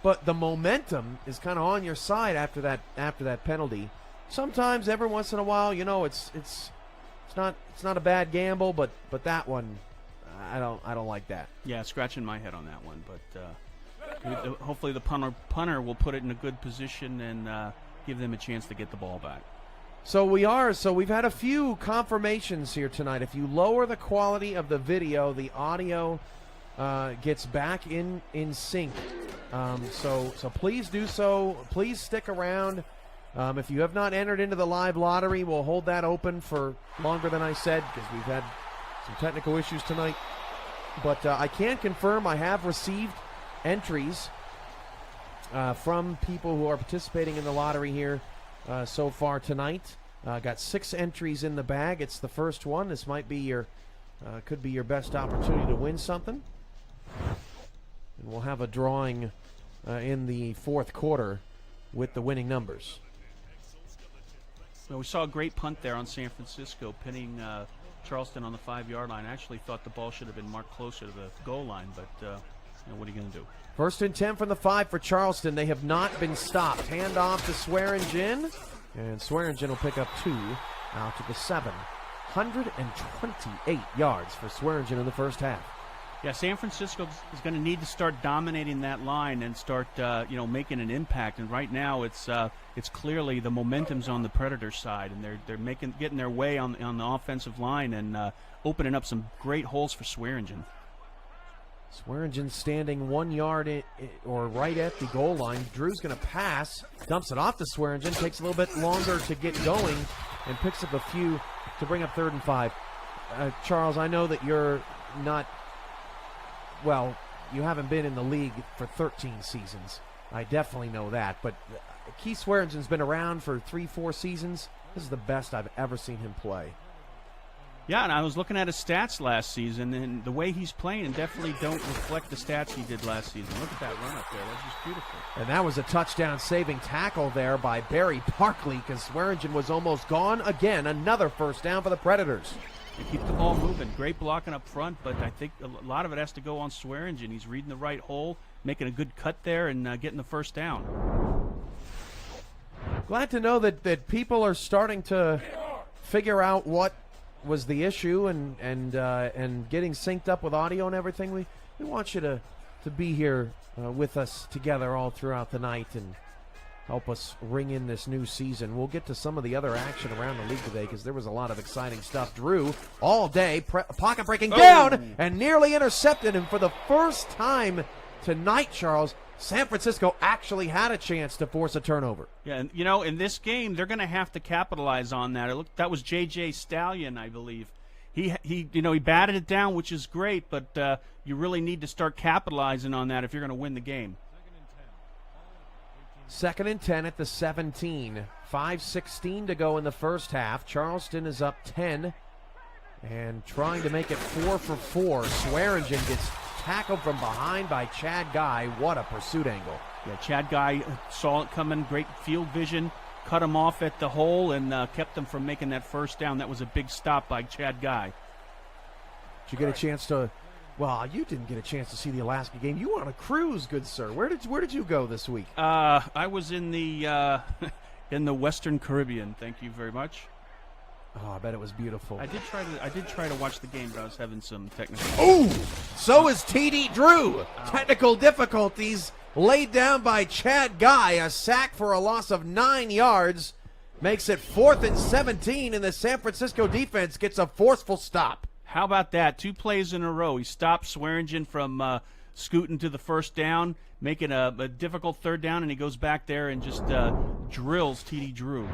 but the momentum is kind of on your side after that penalty. Sometimes, every once in a while, it's not a bad gamble, but that one, I don't like that.
Yeah, scratching my head on that one, but hopefully the punter will put it in a good position and give them a chance to get the ball back.
So we've had a few confirmations here tonight. If you lower the quality of the video, the audio gets back in sync. So please do so. Please stick around. If you have not entered into the live lottery, we'll hold that open for longer than I said because we've had some technical issues tonight. But I can confirm I have received entries from people who are participating in the lottery here so far tonight. Got 6 entries in the bag. It's the first one. This might be could be your best opportunity to win something. And we'll have a drawing in the 4th quarter with the winning numbers.
Well, we saw a great punt there on San Francisco, pinning Charleston on the 5-yard line. I actually thought the ball should have been marked closer to the goal line, but what are you going to do? 1st
and 10 from the 5 for Charleston. They have not been stopped. Hand off to Swearingen, and Swearingen will pick up 2 out to the 7. 128 yards for Swearingen in the first half.
Yeah, San Francisco is going to need to start dominating that line and start, making an impact. And right now, it's clearly the momentum's on the Predators' side, and they're getting their way on the offensive line and opening up some great holes for Swearingen.
Swearingen standing 1 yard or right at the goal line. Drew's going to pass, dumps it off to Swearingen, takes a little bit longer to get going, and picks up a few to bring up 3rd and 5. Charles, I know that you're not. Well, you haven't been in the league for 13 seasons. I definitely know that. But Keith Swearingen's been around for 3-4 seasons. This is the best I've ever seen him play.
Yeah, and I was looking at his stats last season, and the way he's playing definitely don't reflect the stats he did last season. Look at that run up there. That's just beautiful.
And that was a touchdown-saving tackle there by Barry Parkley because Swearingen was almost gone again. Another first down for the Predators.
They keep the ball moving. Great blocking up front, but I think a lot of it has to go on Swearingen. He's reading the right hole, making a good cut there, and getting the first down.
Glad to know that people are starting to figure out what was the issue and getting synced up with audio and everything. We want you to be here with us together all throughout the night and help us ring in this new season. We'll get to some of the other action around the league today because there was a lot of exciting stuff. Drew, all day, pocket breaking down and nearly intercepted him for the first time tonight, Charles. San Francisco actually had a chance to force a turnover.
Yeah, and in this game, they're going to have to capitalize on that. That was J.J. Stallion, I believe. he batted it down, which is great, but you really need to start capitalizing on that if you're going to win the game.
2nd and 10 at the 17. 5:16 to go in the first half. Charleston is up 10 and trying to make it 4 for 4. Swearingen gets tackled from behind by Chad Guy. What a pursuit angle.
Yeah, Chad Guy saw it coming, great field vision, cut him off at the hole, and kept them from making that first down. That was a big stop by Chad Guy.
Did you get a chance to... Well, you didn't get a chance to see the Alaska game. You were on a cruise, good sir. Where did you go this week?
I was in the in the Western Caribbean. Thank you very much.
Oh, I bet it was beautiful.
I did try to watch the game, but I was having some technical.
Oh, so is T.D. Drew. Technical difficulties laid down by Chad Guy. A sack for a loss of 9 yards makes it 4th and 17, and the San Francisco defense gets a forceful stop.
How about that? 2 plays in a row. He stopped Swearingen from scooting to the first down, making a difficult third down, and he goes back there and just drills T.D. Drew.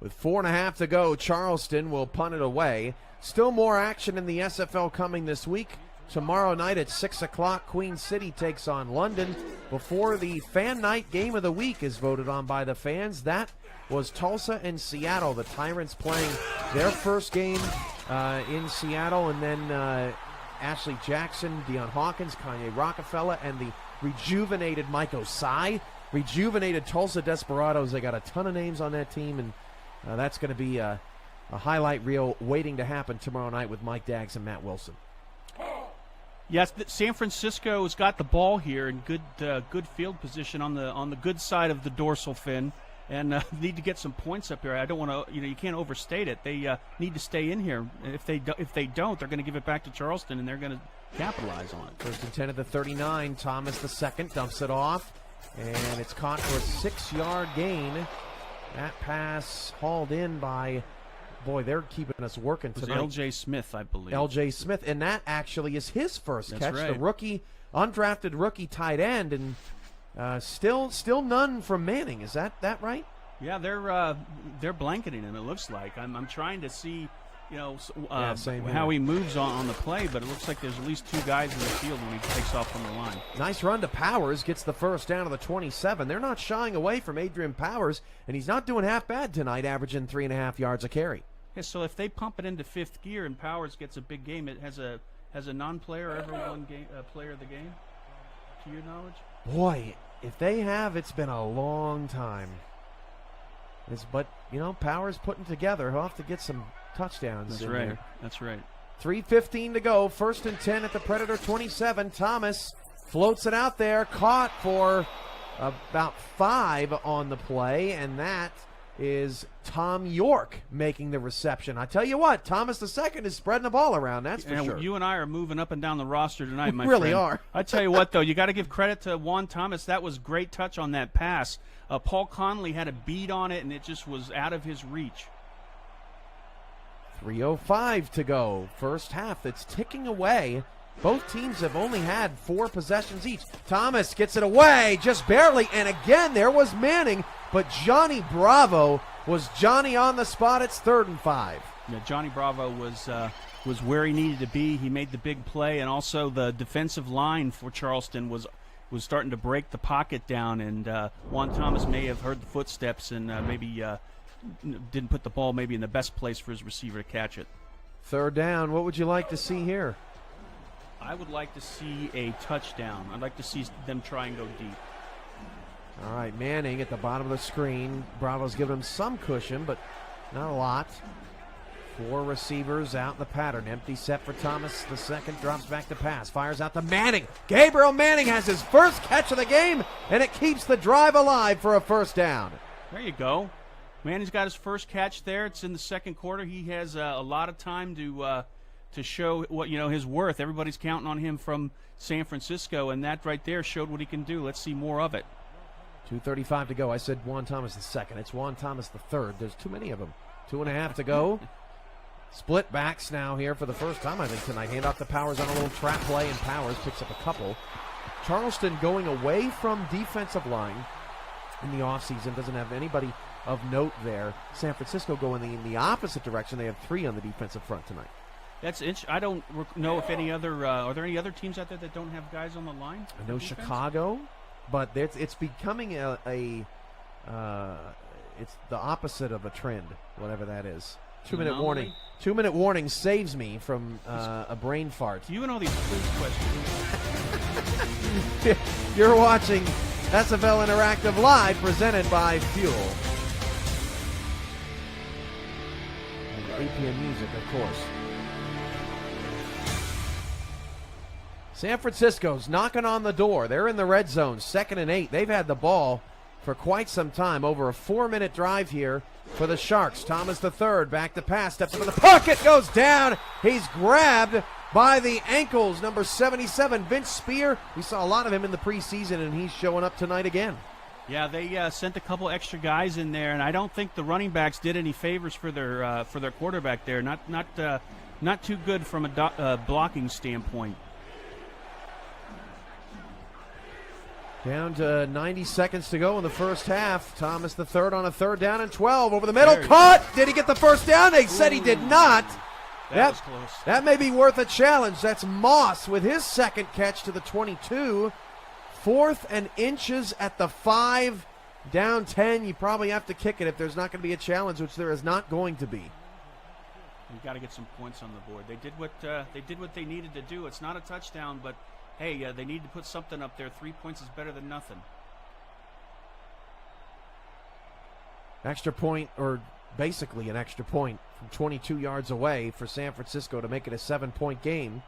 With 4.5 to go, Charleston will punt it away. Still more action in the SFL coming this week. Tomorrow night at 6 o'clock, Queen City takes on London before the Fan Night Game of the Week is voted on by the fans. That was Tulsa and Seattle. The Tyrants playing their first game in Seattle, and then Ashley Jackson, Deion Hawkins, Kanye Rockefeller, and the rejuvenated Mike Osai. Rejuvenated Tulsa Desperados. They got a ton of names on that team, and that's going to be a highlight reel waiting to happen tomorrow night with Mike Daggs and Matt Wilson.
Yes, San Francisco's got the ball here in good field position on the good side of the dorsal fin, and need to get some points up here. I don't want to, you can't overstate it. They need to stay in here. If they don't, they're going to give it back to Charleston, and they're going to capitalize on it. 1st and
10 at the 39. Thomas the second dumps it off, and it's caught for a 6-yard gain. That pass hauled in by, boy, they're keeping us working tonight.
L.J. Smith, I believe.
L.J. Smith, and that actually is his first
That's
catch.
Right.
The rookie, undrafted rookie tight end, and still none from Manning. Is that right?
Yeah, they're blanketing him. It looks like. I'm trying to see, how he moves on the play, but it looks like there's at least 2 guys in the field when he takes off from the line.
Nice run to Powers, gets the first down to the 27. They're not shying away from Adrian Powers, and he's not doing half bad tonight, averaging 3.5 yards a carry.
Yeah, so if they pump it into 5th gear and Powers gets a big game, it has a non-player ever won player of the game, to your knowledge?
Boy, if they have, it's been a long time. But Powers putting together. He'll have to get some touchdowns.
That's right. That's right.
3:15 to go. 1st and 10 at the Predator 27. Thomas floats it out there. Caught for about 5 on the play, and that is Tom York making the reception. I tell you what, Thomas II is spreading the ball around, that's for sure.
You and I are moving up and down the roster tonight, my
friend. We really
friend.
are.
I tell you what, though, you got to give credit to Juan Thomas. That was great touch on that pass. Paul Conley had a bead on it, and it just was out of his reach.
3:05 to go. First half that's ticking away. Both teams have only had 4 possessions each. Thomas gets it away just barely, and again there was Manning, but Johnny Bravo was Johnny on the spot. It's 3rd and 5.
Yeah, Johnny Bravo was where he needed to be. He made the big play, and also the defensive line for Charleston was starting to break the pocket down, and Juan Thomas may have heard the footsteps and maybe didn't put the ball maybe in the best place for his receiver to catch it.
3rd down. What would you like to see here?
I would like to see a touchdown. I'd like to see them try and go deep.
All right, Manning at the bottom of the screen. Bravo's giving him some cushion, but not a lot. 4 receivers out in the pattern. Empty set for Thomas. The second drops back to pass. Fires out to Manning. Gabriel Manning has his first catch of the game, and it keeps the drive alive for a 1st down.
There you go. Manning's got his first catch there. It's in the 2nd quarter. He has a lot of time to show what his worth. Everybody's counting on him from San Francisco, and that right there showed what he can do. Let's see more of it.
2:35 to go. I said Juan Thomas the second. It's Juan Thomas the third. There's too many of them. 2.5 to go. Split backs now here for the first time, I think, tonight. Hand off to Powers on a little trap play, and Powers picks up a couple. Charleston going away from defensive line in the offseason. Doesn't have anybody of note there. San Francisco going in the opposite direction. They have 3 on the defensive front tonight.
I don't know if any other are there any other teams out there that don't have guys on the line?
I know Chicago, but it's becoming it's the opposit of a trend, whatever that is. 2-minute warning. 2-minute warning saves me from a brain fart.
You and all these quiz questions.
You're watching SFL Interactive Live, presented by Fuel. And APM music, of course. San Francisco's knocking on the door. They're in the red zone, 2nd and 8. They've had the ball for quite some time. Over a 4-minute drive here for the Sharks. Thomas III back to pass, steps into the pocket, goes down. He's grabbed by the ankles. Number 77, Vince Spear. We saw a lot of him in the preseason, and he's showing up tonight again.
Yeah, they sent a couple extra guys in there, and I don't think the running backs did any favors for their quarterback there. Not too good from a blocking standpoint.
Down to 90 seconds to go in the first half. Thomas the third on a 3rd down and 12. Over the middle, caught. Did he get the first down? They said he did not.
That was close.
That may be worth a challenge. That's Moss with his 2nd catch to the 22. 4th and inches at the 5. Down 10. You probably have to kick it if there's not going to be a challenge, which there is not going to be.
You've got to get some points on the board. They did what they needed to do. It's not a touchdown, but hey, they need to put something up there. 3 points is better than nothing.
Extra point, or basically an extra point from 22 yards away for San Francisco to make it a 7-point game.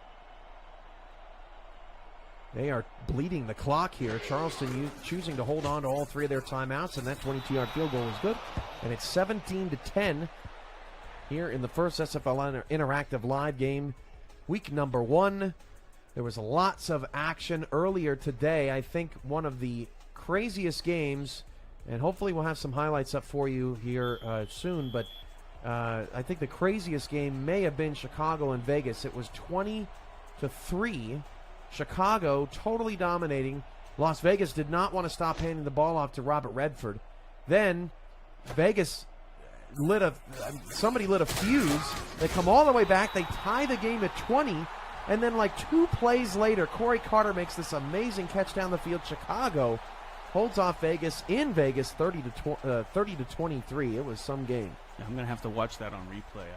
They are bleeding the clock here. Charleston choosing to hold on to all 3 of their timeouts, and that 22-yard field goal is good. And it's 17-10 here in the first SFL Interactive Live game, week number 1. There was lots of action earlier today. I think one of the craziest games, and hopefully we'll have some highlights up for you here soon, but I think the craziest game may have been Chicago and Vegas. It was 20-3. Chicago totally dominating. Las Vegas did not want to stop handing the ball off to Robert Redford. Then Vegas somebody lit a fuse. They come all the way back. They tie the game at 20. And then like 2 plays later, Corey Carter makes this amazing catch down the field. Chicago holds off Vegas in Vegas 30-23. It was some game.
I'm going to have to watch that on replay.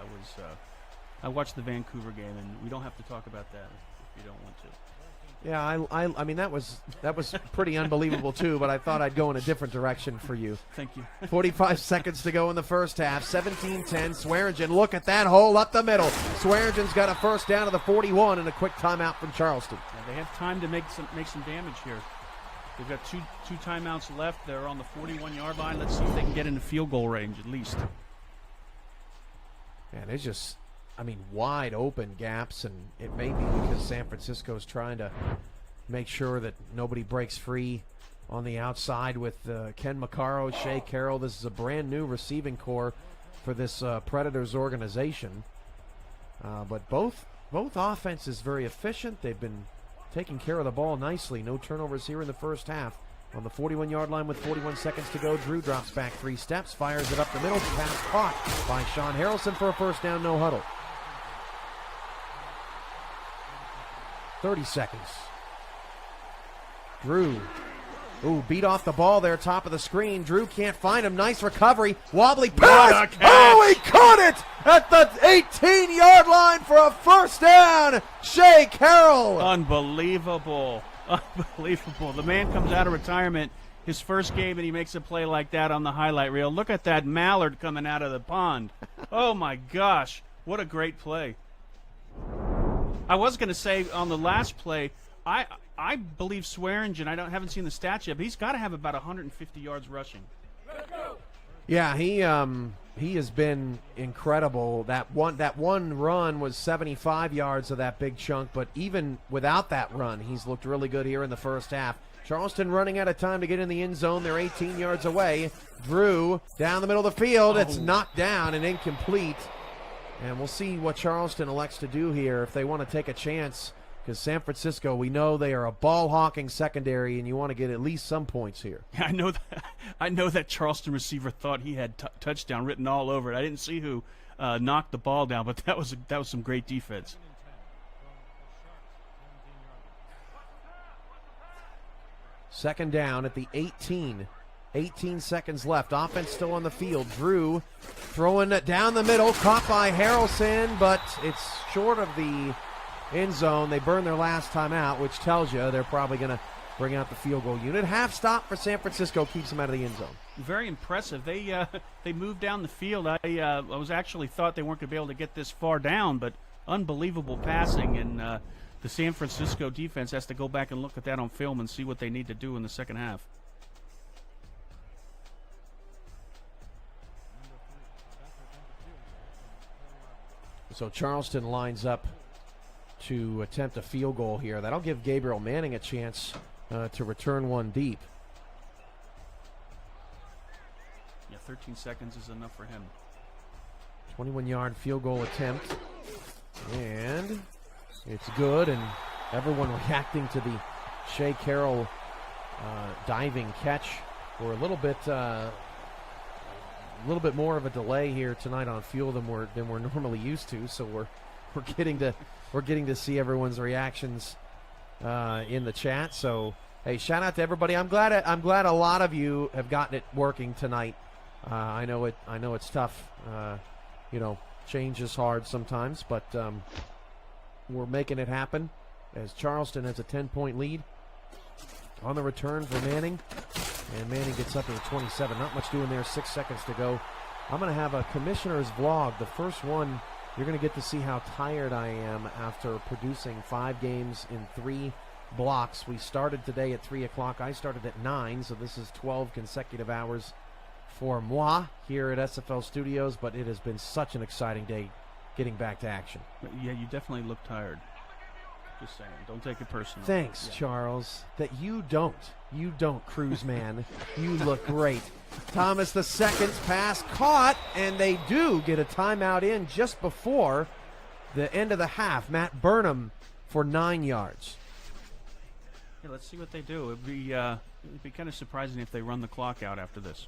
I watched the Vancouver game, and we don't have to talk about that if you don't want to.
Yeah, I mean, that was pretty unbelievable, too, but I thought I'd go in a different direction for you.
Thank you.
45 seconds to go in the first half. 17-10. Swearingen, look at that hole up the middle. Swearingen's got a first down to the 41 and a quick timeout from Charleston.
Yeah, they have time to make some damage here. They've got two timeouts left. They're on the 41-yard line. Let's see if they can get into field goal range at least.
Man, it's just, wide open gaps, and it may be because San Francisco's trying to make sure that nobody breaks free on the outside with Ken Maccaro, Shea Carroll. This is a brand new receiving core for this Predators organization. But both offenses very efficient. They've been taking care of the ball nicely. No turnovers here in the first half. On the 41-yard line with 41 seconds to go, Drew drops back 3 steps, fires it up the middle. Pass caught by Sean Harrelson for a first down, no huddle. 30 seconds. Drew. Beat off the ball there, top of the screen. Drew can't find him. Nice recovery. Wobbly pass. He caught it at the 18-yard line for a first down. Shea Carroll.
Unbelievable. Unbelievable. The man comes out of retirement, his first game, and he makes a play like that on the highlight reel. Look at that mallard coming out of the pond. Oh, my gosh. What a great play. I was going to say on the last play, I believe Swearingen, haven't seen the stats yet, but he's got to have about 150 yards rushing.
Yeah, he has been incredible. That one run was 75 yards of that big chunk, but even without that run, he's looked really good here in the first half. Charleston running out of time to get in the end zone. They're 18 yards away. Drew down the middle of the field. It's knocked down and incomplete. And we'll see what Charleston elects to do here if they want to take a chance, because San Francisco, we know they are a ball-hawking secondary, and you want to get at least some points here.
I know that. I know that Charleston receiver thought he had touchdown written all over it. I didn't see who knocked the ball down, but that was some great defense.
Second down at the 18. 18 seconds left. Offense still on the field. Drew throwing it down the middle. Caught by Harrelson, but it's short of the end zone. They burned their last time out, which tells you they're probably going to bring out the field goal unit. Half stop for San Francisco keeps them out of the end zone. Very
impressive. They moved down the field. I was actually thought they weren't going to be able to get this far down, but unbelievable passing, and the San Francisco defense has to go back and look at that on film and see what they need to do in the second half.
So Charleston lines up to attempt a field goal here. That'll give Gabriel Manning a chance to return one deep.
Yeah, 13 seconds is enough for him.
21-yard field goal attempt. And it's good, and everyone reacting to the Shea Carroll diving catch. We're a little bit more of a delay here tonight on fuel than we're normally used to, so we're getting to see everyone's reactions in the chat. So hey, shout out to everybody. I'm glad a lot of you have gotten it working tonight. I know it's tough. Change is hard sometimes, but we're making it happen as Charleston has a 10-point lead on the return for Manning. And Manning gets up to the 27. Not much doing there. 6 seconds to go. I'm going to have a commissioner's vlog. The first one, you're going to get to see how tired I am after producing 5 games in 3 blocks. We started today at 3 o'clock. I started at 9, so this is 12 consecutive hours for moi here at SFL Studios. But it has been such an exciting day getting back to action.
Yeah, you definitely look tired. Just saying. Don't take it personally.
Thanks, Charles. That you don't. You don't, Cruz man. You look great. Thomas the second's pass caught, and they do get a timeout in just before the end of the half. Matt Burnham for 9 yards.
Yeah, let's see what they do. It'd be kind of surprising if they run the clock out after this.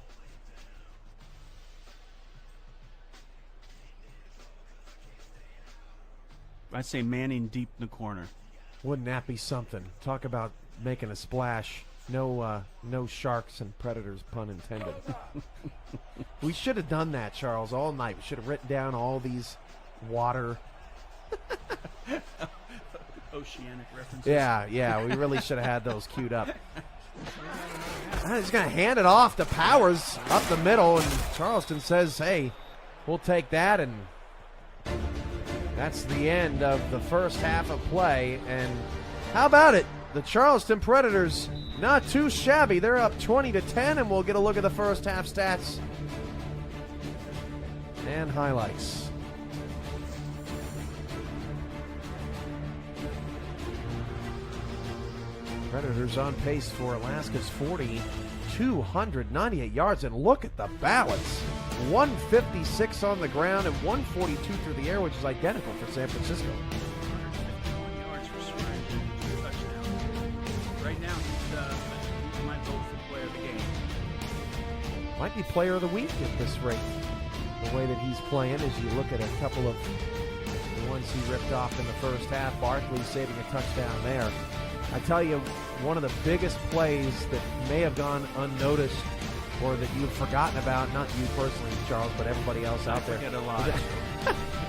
I'd say Manning deep in the corner.
Wouldn't that be something? Talk about making a splash. No sharks and predators, pun intended. We should have done that, Charles, all night. We should have written down all these water.
Oceanic references.
Yeah, we really should have had those queued up. He's going to hand it off to Powers up the middle, and Charleston says, hey, we'll take that, and that's the end of the first half of play. And how about it? The Charleston Predators, not too shabby. They're up 20-10, and we'll get a look at the first half stats and highlights. Predators on pace for Alaska's 40, 298 yards, and look at the balance. 156 on the ground and 142 through the air, which is identical for San Francisco.
151 yards for Swearingen, 2 touchdowns. Right now, he might vote for player of the game.
Might be player of the week at this rate. The way that he's playing, as you look at a couple of the ones he ripped off in the first half. Barkley saving a touchdown there. I tell you, one of the biggest plays that may have gone unnoticed or that you've forgotten about, not you personally, Charles, but everybody else out there,
forget a lot.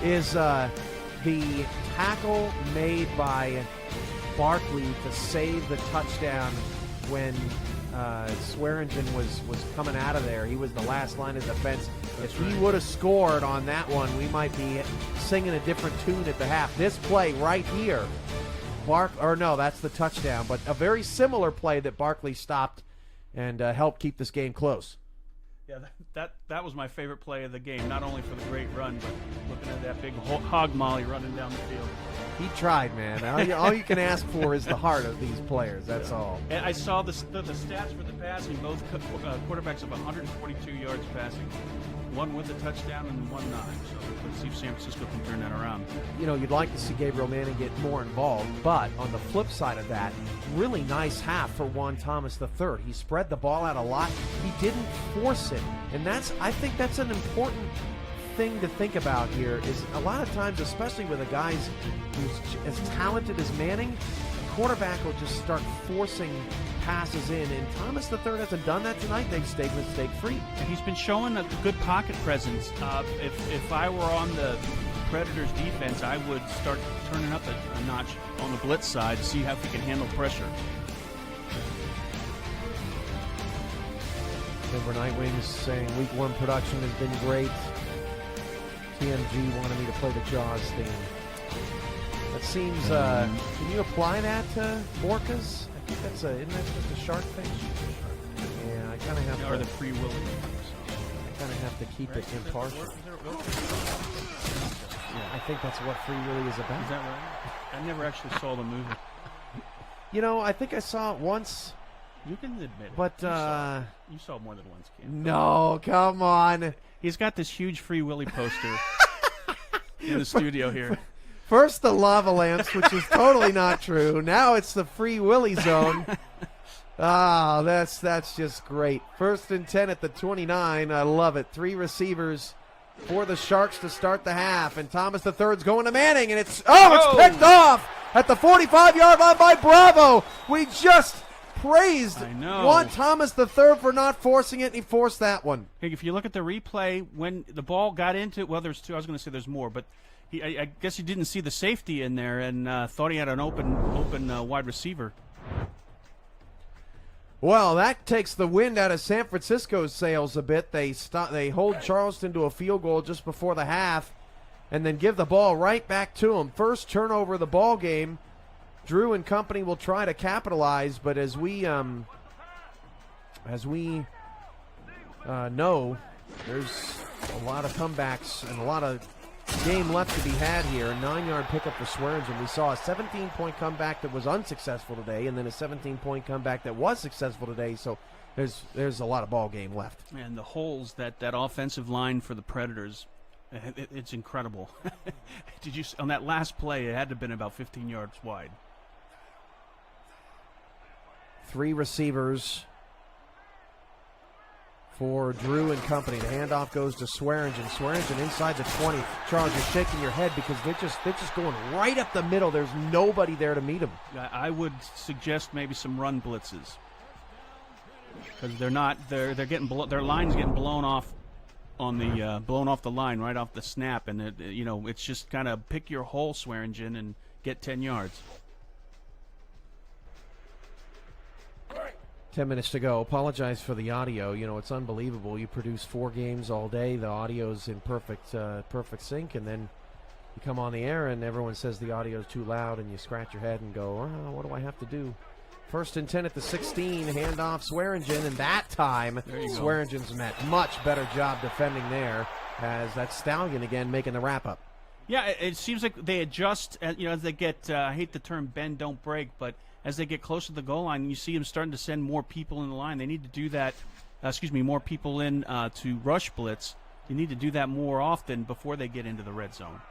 is the tackle made by Barkley to save the touchdown when Swearingen was coming out of there. He was the last line of defense. If he would have scored on that one, we might be singing a different tune at the half. This play right here, that's the touchdown, but a very similar play that Barkley stopped and helped keep this game close.
Yeah, that was my favorite play of the game, not only for the great run, but looking at that big hog molly running down the field.
He tried, man. All you can ask for is the heart of these players, that's all.
And I saw the stats for the passing, both quarterbacks of 142 yards passing. one with a touchdown and one not. So let's see if San Francisco can turn that around.
You know, you'd like to see Gabriel Manning get more involved, but on the flip side of that, really nice half for Juan Thomas III. He spread the ball out a lot. He didn't force it, and I think that's an important thing to think about here. Is a lot of times, especially with a guy who's as talented as Manning, the quarterback will just start forcing passes in, and Thomas III hasn't done that tonight. They've stayed mistake-free.
And he's been showing a good pocket presence. If I were on the Predators defense, I would start turning up a notch on the blitz side to see how he can handle pressure.
Denver Nightwings saying week 1 production has been great. TMG wanted me to play the Jaws theme. That seems, can you apply that to orcas? I think isn't that just a shark fish? Yeah, I kind of have
Or
to.
the Free Willy.
I kind of have to keep it impartial. Yeah, I think that's what Free Willy is about.
Is that right? I never actually saw the movie.
You know, I think I saw it once,
You can admit it.
but
You saw more than once, Cam.
no, come on.
He's got this huge Free Willy poster in the studio here.
First the lava lamps, which is totally not true. Now it's the Free Willy zone. That's just great. 1st and 10 at the 29. I love it. 3 receivers for the Sharks to start the half, and Thomas III's going to Manning, and it's picked off at the 45-yard line by Bravo. We just praised Juan Thomas III for not forcing it, and he forced that one.
Hey, if you look at the replay, when the ball got into it, well, there's 2. I was going to say there's more, but I guess he didn't see the safety in there and thought he had an open wide receiver.
Well, that takes the wind out of San Francisco's sails a bit. They hold Charleston to a field goal just before the half, and then give the ball right back to him. First turnover of the ball game. Drew and company will try to capitalize, but as we know, there's a lot of comebacks and a lot of game left to be had here. A 9-yard pickup for Swearingen. We saw a 17-point comeback that was unsuccessful today, and then a 17-point comeback that was successful today. So there's a lot of ball game left.
And the holes that offensive line for the Predators, it's incredible. Did you on that last play? It had to have been about 15 yards wide.
3 receivers for Drew and company. The handoff goes to Swearingen. Swearingen inside the 20. Charles, you're shaking your head because they're just going right up the middle. There's nobody there to meet them.
I would suggest maybe some run blitzes because they're getting their line's getting blown off on the blown off the line right off the snap, and it's just kind of pick your hole, Swearingen, and get 10 yards.
10 minutes to go. Apologize for the audio. You know, it's unbelievable. You produce 4 games all day. The audio's in perfect sync, and then you come on the air and everyone says the audio's too loud, and you scratch your head and go, oh, what do I have to do? 1st and 10 at the 16. Handoff Swearingen, and that time Swearingen's met much better job defending there, as that's Stallion again making the wrap-up.
Yeah, it seems like they adjust, as they get, I hate the term bend, don't break, but as they get closer to the goal line, you see them starting to send more people in the line. They need to do that, more people in to rush blitz. They need to do that more often before they get into the red zone.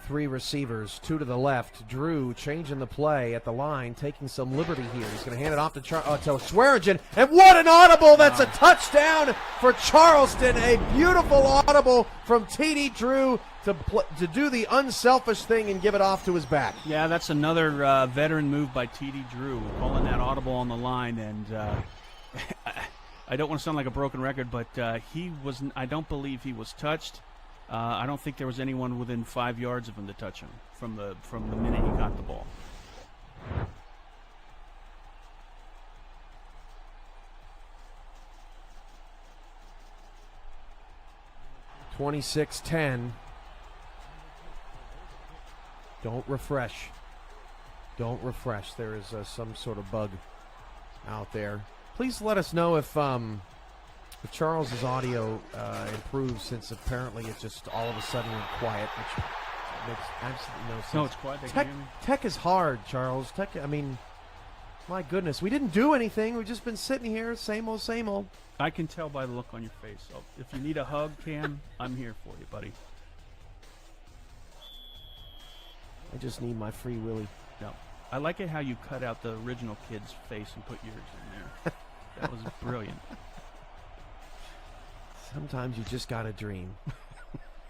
3 receivers, 2 to the left. Drew changing the play at the line, taking some liberty here. He's going to hand it off to Swearingen, and what an audible! That's a touchdown for Charleston. A beautiful audible from T.D. Drew to do the unselfish thing and give it off to his back.
Yeah, that's another veteran move by T.D. Drew, calling that audible on the line. And I don't want to sound like a broken record, but I don't believe he was touched. I don't think there was anyone within 5 yards of him to touch him from the minute he got the ball.
(26-10). Don't refresh. There is some sort of bug out there. Please let us know if Charles's audio improves, since apparently it just all of a sudden went quiet, which makes absolutely no sense.
No, it's quiet.
Tech is hard, Charles. My goodness, we didn't do anything. We've just been sitting here, same old, same old.
I can tell by the look on your face. So if you need a hug, Cam, I'm here for you, buddy.
I just need my free willy.
No. I like it how you cut out the original kid's face and put yours in there. That was brilliant.
Sometimes you just got to dream.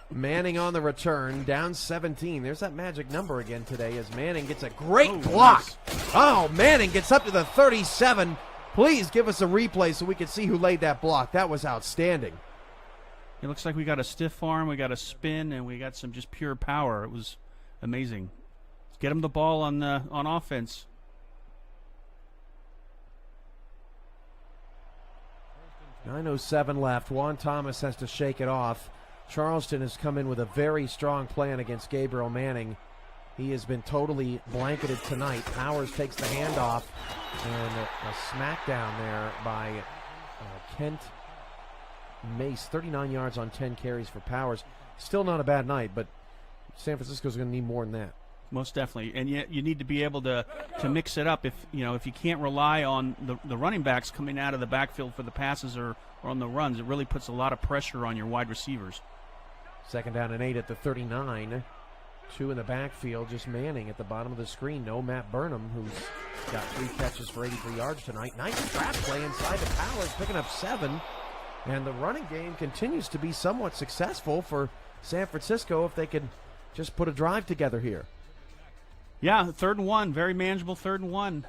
Manning on the return, down 17. There's that magic number again today as Manning gets a great block. Nice. Oh, Manning gets up to the 37. Please give us a replay so we can see who laid that block. That was outstanding.
It looks like we got a stiff arm, we got a spin, and we got some just pure power. It was amazing. Let's get him the ball on offense.
.907 left. Juan Thomas has to shake it off. Charleston has come in with a very strong plan against Gabriel Manning. He has been totally blanketed tonight. Powers takes the handoff, and a smackdown there by Kent Mace. 39 yards on 10 carries for Powers. Still not a bad night, but San Francisco's going to need more than that.
Most definitely, and yet you need to be able to mix it up. If you can't rely on the running backs coming out of the backfield for the passes or on the runs, it really puts a lot of pressure on your wide receivers.
2nd down and 8 at the 39. 2 in the backfield, just Manning at the bottom of the screen. No Matt Burnham, who's got 3 catches for 83 yards tonight. Nice trap play inside the Powers, picking up 7. And the running game continues to be somewhat successful for San Francisco if they can just put a drive together here.
Yeah, 3rd and 1, very manageable 3rd and 1.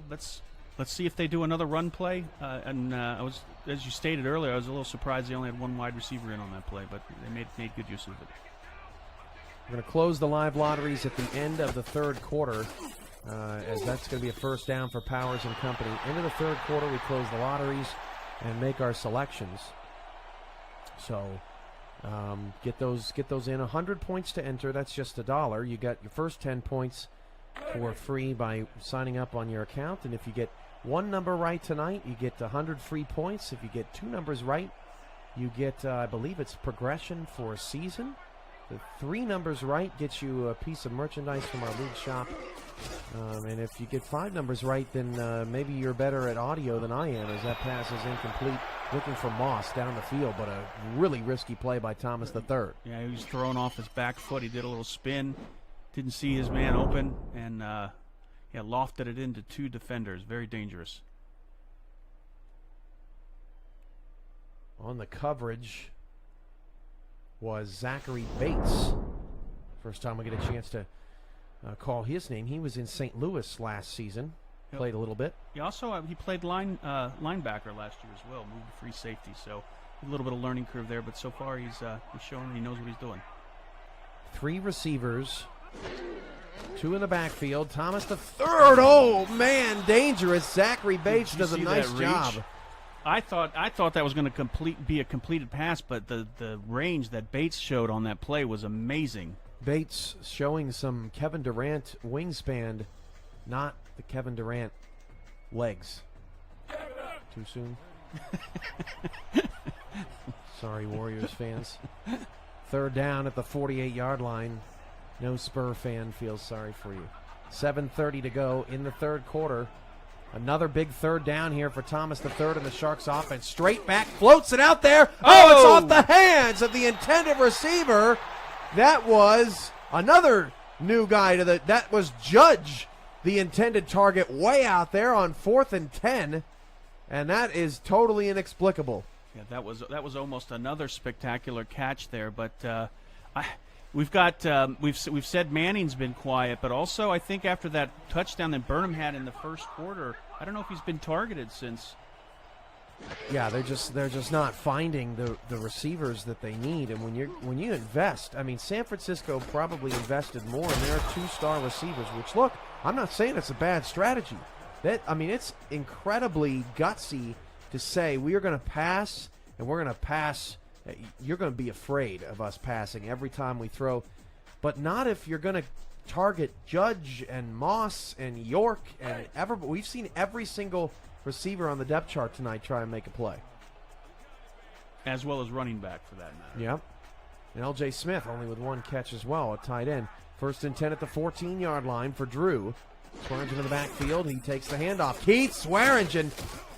Let's see if they do another run play. I was, as you stated earlier, I was a little surprised they only had 1 wide receiver in on that play, but they made good use of it.
We're going to close the live lotteries at the end of the 3rd quarter, as that's going to be a first down for Powers and company. Into the 3rd quarter, we close the lotteries and make our selections. So get those in. 100 points to enter. That's just $1. You got your first 10 points for free by signing up on your account. And if you get 1 number right tonight, you get 100 free points. If you get 2 numbers right, you get, I believe it's progression for a season. The 3 numbers right gets you a piece of merchandise from our league shop. And if you get 5 numbers right, then maybe you're better at audio than I am, as that pass is incomplete. Looking for Moss down the field, but a really risky play by Thomas III.
Yeah, he was thrown off his back foot. He did a little spin, didn't see his man open, and lofted it into 2 defenders. Very dangerous.
On the coverage was Zachary Bates. First time we get a chance to call his name. He was in St. Louis last season.
Yep.
Played a little bit.
He also he played linebacker last year as well. Moved to free safety, so a little bit of learning curve there. But so far he's showing he knows what he's doing.
3 receivers, 2 in the backfield. Thomas III. Oh man, dangerous. Zachary Bates does a nice job.
I thought that was going to be a completed pass, but the range that Bates showed on that play was amazing.
Bates showing some Kevin Durant wingspan, not the Kevin Durant legs. Too soon? Sorry, Warriors fans. 3rd down at the 48-yard line. No Spur fan feels sorry for you. 7:30 to go in the 3rd quarter. Another big 3rd down here for Thomas III and the Sharks offense. Straight back, floats it out there. Oh, it's off the hands of the intended receiver. That was another new guy that was Judge, the intended target, way out there on 4th and 10. And that is totally inexplicable.
Yeah, that was almost another spectacular catch there, but we've said Manning's been quiet, but also I think after that touchdown that Burnham had in the 1st quarter, I don't know if he's been targeted since.
Yeah, they're just not finding the receivers that they need, and when you invest, I mean, San Francisco probably invested more in their 2-star receivers. Which, look, I'm not saying it's a bad strategy. It's incredibly gutsy to say we are going to pass, and we're going to pass. You're going to be afraid of us passing every time we throw, but not if you're going to target Judge and Moss and York and Everett. We've seen every single receiver on the depth chart tonight try and make a play.
As well as running back, for that matter.
Yep. And L.J. Smith only with 1 catch as well at tight end. 1st and 10 at the 14-yard line for Drew. Swearingen to the backfield. He takes the handoff. Keith Swearingen,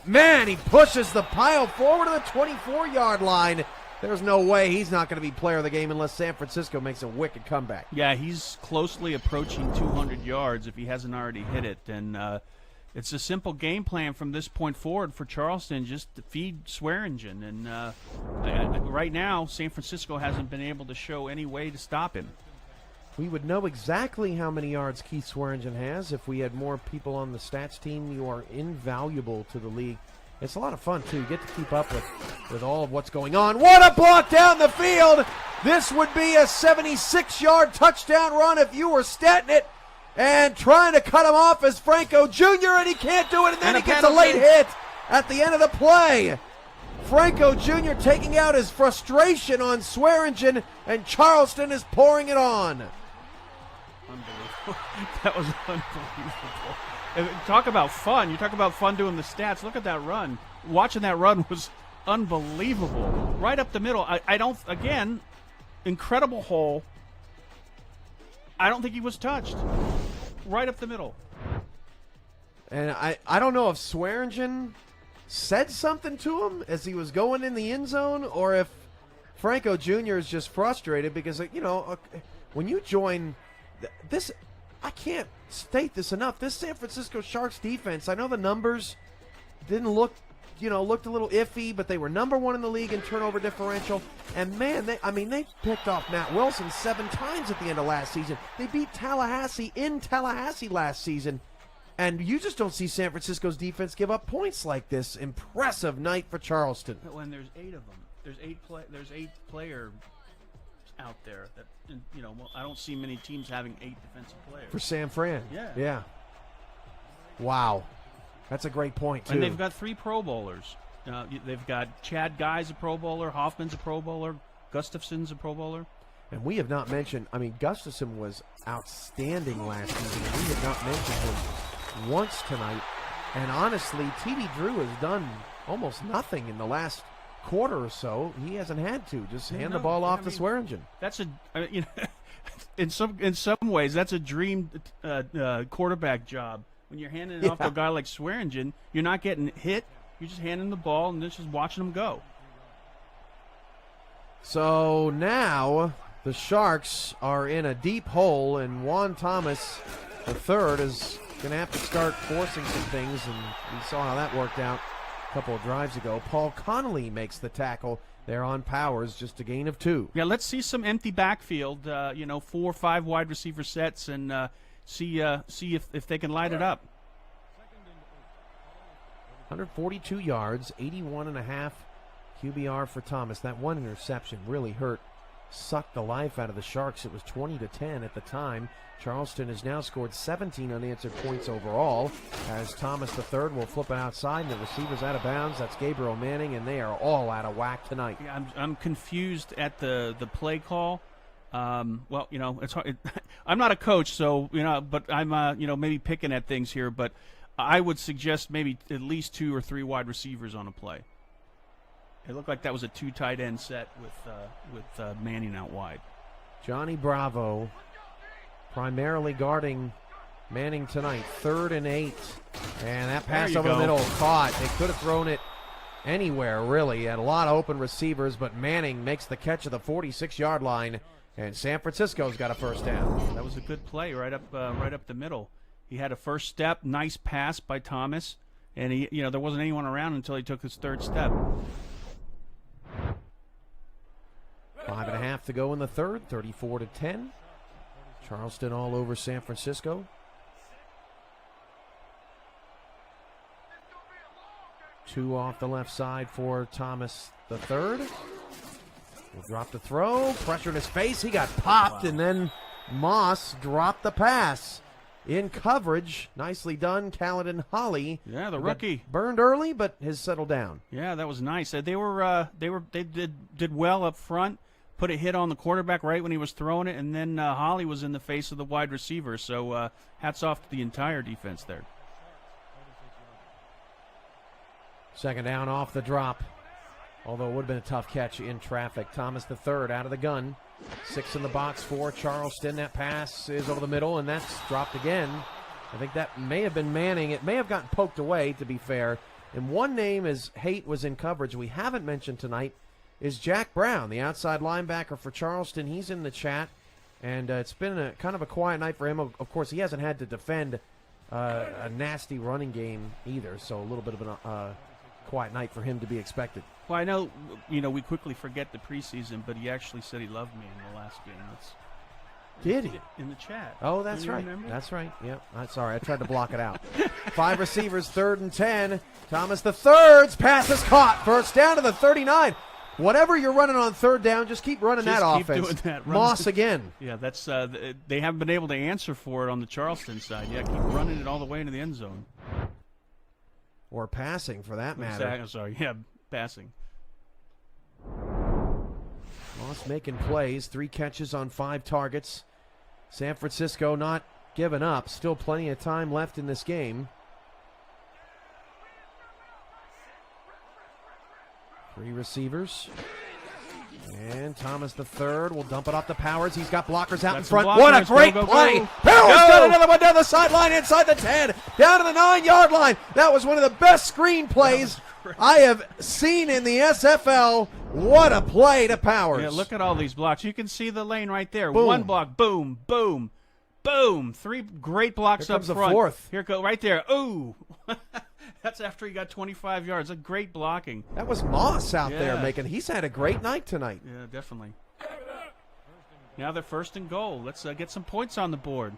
man, he pushes the pile forward to the 24-yard line. There's no way he's not going to be player of the game unless San Francisco makes a wicked comeback.
Yeah, he's closely approaching 200 yards if he hasn't already hit it. And it's a simple game plan from this point forward for Charleston, just to feed Swearingen. And right now, San Francisco hasn't been able to show any way to stop him.
We would know exactly how many yards Keith Swearingen has if we had more people on the stats team. You are invaluable to the league. It's a lot of fun, too. You get to keep up with all of what's going on. What a block down the field! This would be a 76-yard touchdown run if you were statting it. And trying to cut him off is Franco Jr., and he can't do it, and then he gets a late hit at the end of the play. Franco Jr. taking out his frustration on Swearingen, and Charleston is pouring it on.
Unbelievable. That was unbelievable. Talk about fun. You talk about fun doing the stats. Look at that run. Watching that run was unbelievable. Right up the middle. Again, incredible hole. I don't think he was touched. Right up the middle.
And I don't know if Swearingen said something to him as he was going in the end zone, or if Franco Jr. is just frustrated because, when you join this, I can't state this enough. This San Francisco Sharks defense, I know the numbers didn't looked a little iffy, but they were number one in the league in turnover differential. And man, they picked off Matt Wilson 7 times at the end of last season. They beat Tallahassee in Tallahassee last season. And you just don't see San Francisco's defense give up points like this. Impressive night for Charleston.
When there's 8 of them, there's 8 players out there that I don't see many teams having 8 defensive players.
For San Fran.
Yeah.
Wow. That's a great point, too.
And they've got 3 Pro Bowlers. They've got Chad Guy's a Pro Bowler, Hoffman's a Pro Bowler, Gustafson's a Pro Bowler.
And we have not mentioned, Gustafson was outstanding last season. We have not mentioned him once tonight. And honestly, T.D. Drew has done almost nothing in the last quarter or so. He hasn't had to. Just hand the ball off to Swearingen.
That's in some ways, that's a dream quarterback job. When you're handing it off to a guy like Swearingen, you're not getting hit. You're just handing the ball and just watching him go.
So now the Sharks are in a deep hole, and Juan Thomas III is going to have to start forcing some things, and we saw how that worked out a couple of drives ago. Paul Connolly makes the tackle there on Powers, just a gain of 2.
Yeah, let's see some empty backfield, 4 or 5 wide receiver sets, and see if they can light it up.
142 yards, 81.5 QBR for Thomas. That one interception really sucked the life out of the Sharks. It was 20-10 at the time. Charleston has now scored 17 unanswered points overall, as Thomas III will flip it outside, and the receiver's out of bounds. That's Gabriel Manning, and they are all out of whack tonight.
Yeah, I'm confused at the play call. It's hard. I'm not a coach, so but I'm maybe picking at things here, but I would suggest maybe at least 2 or 3 wide receivers on a play. It looked like that was a 2 tight end set with Manning out wide.
Johnny Bravo primarily guarding Manning tonight. 3rd and 8, and that pass over the middle caught. They could have thrown it anywhere, really. Had a lot of open receivers, but Manning makes the catch at the 46-yard line, and San Francisco's got a first down.
That was a good play right up the middle. He had a first step, nice pass by Thomas, and there wasn't anyone around until he took his 3rd step.
5.5 to go in the 3rd, 34-10. Charleston all over San Francisco. 2 off the left side for Thomas III. Will drop the throw, pressure in his face. He got popped, and then Moss dropped the pass. In coverage, nicely done, Caledon Holly.
Yeah, the rookie
burned early, but has settled down.
Yeah, that was nice. They did well up front. Put a hit on the quarterback right when he was throwing it, and then Holly was in the face of the wide receiver. So hats off to the entire defense there.
2nd down off the drop, although it would have been a tough catch in traffic. Thomas III out of the gun. 6 in the box for Charleston. That pass is over the middle, and that's dropped again. I think that may have been Manning. It may have gotten poked away, to be fair. And one name, as Haight was in coverage, we haven't mentioned tonight, is Jack Brown, the outside linebacker for Charleston. He's in the chat, and it's been kind of a quiet night for him. Of course, he hasn't had to defend a nasty running game either, so a little bit of a quiet night for him to be expected.
Well, I know, we quickly forget the preseason, but he actually said he loved me in the last game.
Did he?
In the chat.
Oh, that's right.
Remember?
That's right. Yep. Sorry, I tried to block it out. 5 receivers, 3rd and 10. Thomas the third's pass is caught. First down to the 39. Whatever you're running on 3rd down, just keep running that offense.
Doing that.
Moss again.
Yeah, that's they haven't been able to answer for it on the Charleston side. Yeah, keep running it all the way into the end zone.
Or passing, for that matter.
Exactly. Sorry, yeah, passing.
Moss making plays. 3 catches on 5 targets. San Francisco not giving up. Still plenty of time left in this game. 3 receivers. And Thomas the third will dump it off to Powers. He's got blockers out in front. What a great play. Powers got another one down the sideline inside the 10. Down to the 9-yard line. That was one of the best screen plays I have seen in the SFL. What a play to Powers.
Yeah, look at all these blocks. You can see the lane right there.
Boom.
1 block, boom, boom, boom. 3 great blocks
Here
up
comes
front.
the 4th.
Here go right there. Ooh. That's after he got 25 yards. A great blocking.
That was Moss out there making. He's had a great night tonight.
Yeah, definitely. Now they're 1st and goal. Let's get some points on the board.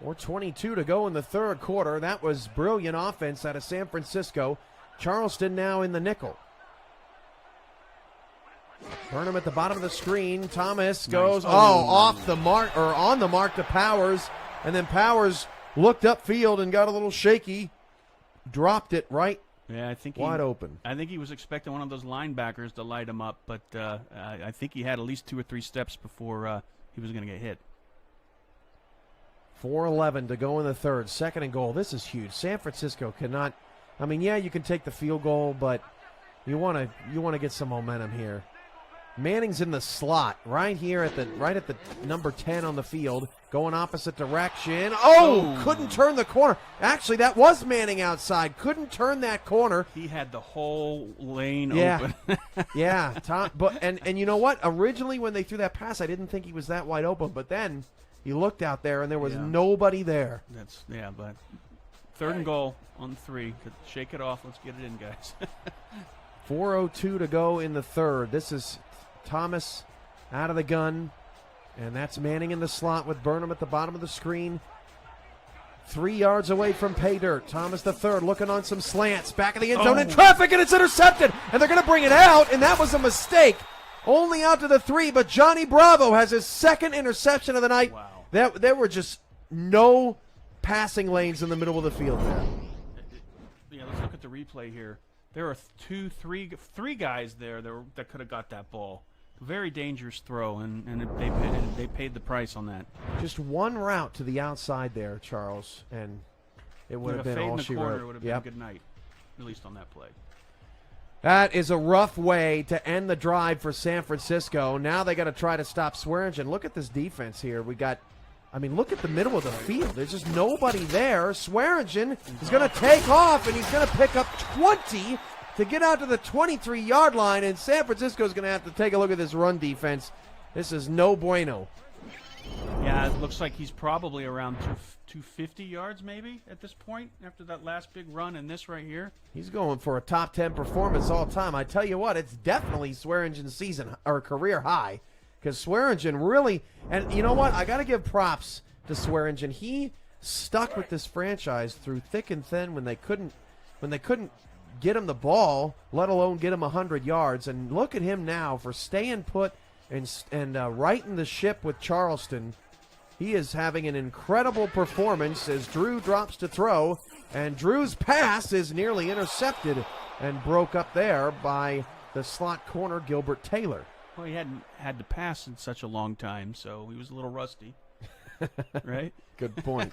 4:22 to go in the 3rd quarter. That was brilliant offense out of San Francisco. Charleston now in the nickel. Burnham at the bottom of the screen. Thomas goes off the mark, or on the mark to Powers, and then Powers looked upfield and got a little shaky, dropped it right.
Yeah, I think
wide open.
I think he was expecting one of those linebackers to light him up, but I think he had at least 2 or 3 steps before he was going to get hit.
4:11 to go in the 3rd. 2nd and goal. This is huge. San Francisco cannot. I mean, yeah, you can take the field goal, but you want to get some momentum here. Manning's in the slot right here at the number 10 on the field, going opposite direction. Couldn't turn the corner. Actually, that was Manning outside. Couldn't turn that corner.
He had the whole lane open.
Yeah. And you know what? Originally, when they threw that pass, I didn't think he was that wide open. But then he looked out there, and there was nobody there.
But 3rd and goal on 3. Shake it off. Let's get it in, guys.
4:02 to go in the 3rd. This is Thomas out of the gun, and that's Manning in the slot with Burnham at the bottom of the screen. 3 yards away from pay dirt. Thomas the third looking on some slants. Back of the end zone in traffic, and it's intercepted. And they're going to bring it out, and that was a mistake. Only out to the 3, but Johnny Bravo has his 2nd interception of the night.
Wow.
There were just no passing lanes in the middle of the field there.
Yeah, let's look at the replay here. There are 3 guys there that could have got that ball. Very dangerous throw, and they paid the price on that.
Just one route to the outside there, Charles, and it would have been all she wrote.
It would have been a good night, at least on that play.
That is a rough way to end the drive for San Francisco. Now they got to try to stop Swearingen. Look at this defense here. Look at the middle of the field. There's just nobody there. Swearingen is going to take off, and he's going to pick up 20 to get out to the 23-yard line, and San Francisco is going to have to take a look at this run defense. This is no bueno.
Yeah, it looks like he's probably around 250 yards maybe at this point after that last big run and this right here.
He's going for a top 10 performance all time. I tell you what, it's definitely Swearingen's season or career high, because Swearingen really, and you know what, I got to give props to Swearingen. He stuck with this franchise through thick and thin when they couldn't get him the ball, let alone get him 100 yards. And look at him now for staying put and righting the ship with Charleston. He is having an incredible performance as Drew drops to throw, and Drew's pass is nearly intercepted and broke up there by the slot corner Gilbert Taylor.
Well, he hadn't had to pass in such a long time, so he was a little rusty. Right?
Good point.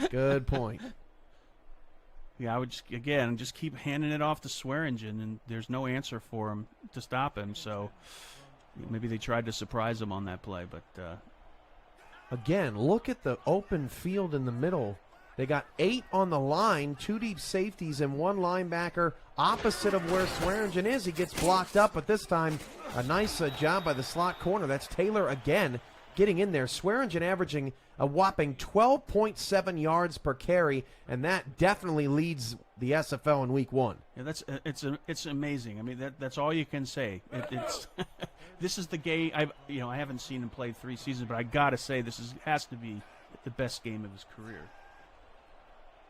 Good point.
Yeah, I would just keep handing it off to Swearingen, and there's no answer for him to stop him. So maybe they tried to surprise him on that play, but
again, look at the open field in the middle. They got 8 on the line, 2 deep safeties and 1 linebacker opposite of where Swearingen is. He gets blocked up, but this time a nice job by the slot corner. That's Taylor again getting in there. Swearingen averaging a whopping 12.7 yards per carry, and that definitely leads the SFL in week 1.
Yeah, it's amazing. I mean, that's all you can say. It's this is the game. I haven't seen him play 3 seasons, but I gotta say has to be the best game of his career.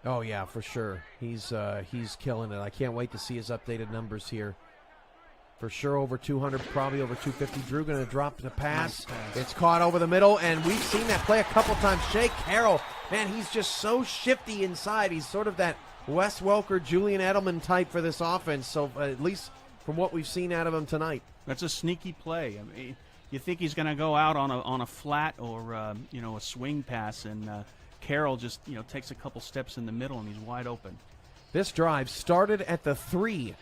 Oh yeah, for sure. He's killing it. I can't wait to see his updated numbers here. For sure over 200, probably over 250. Drew going to drop the pass.
Nice pass.
It's caught over the middle, and we've seen that play a couple times. Shea Carroll, man, he's just so shifty inside. He's sort of that Wes Welker, Julian Edelman type for this offense, so at least from what we've seen out of him tonight.
That's a sneaky play. I mean, you think he's going to go out on a flat or a swing pass, and Carroll just takes a couple steps in the middle, and he's wide open.
This drive started at the 3.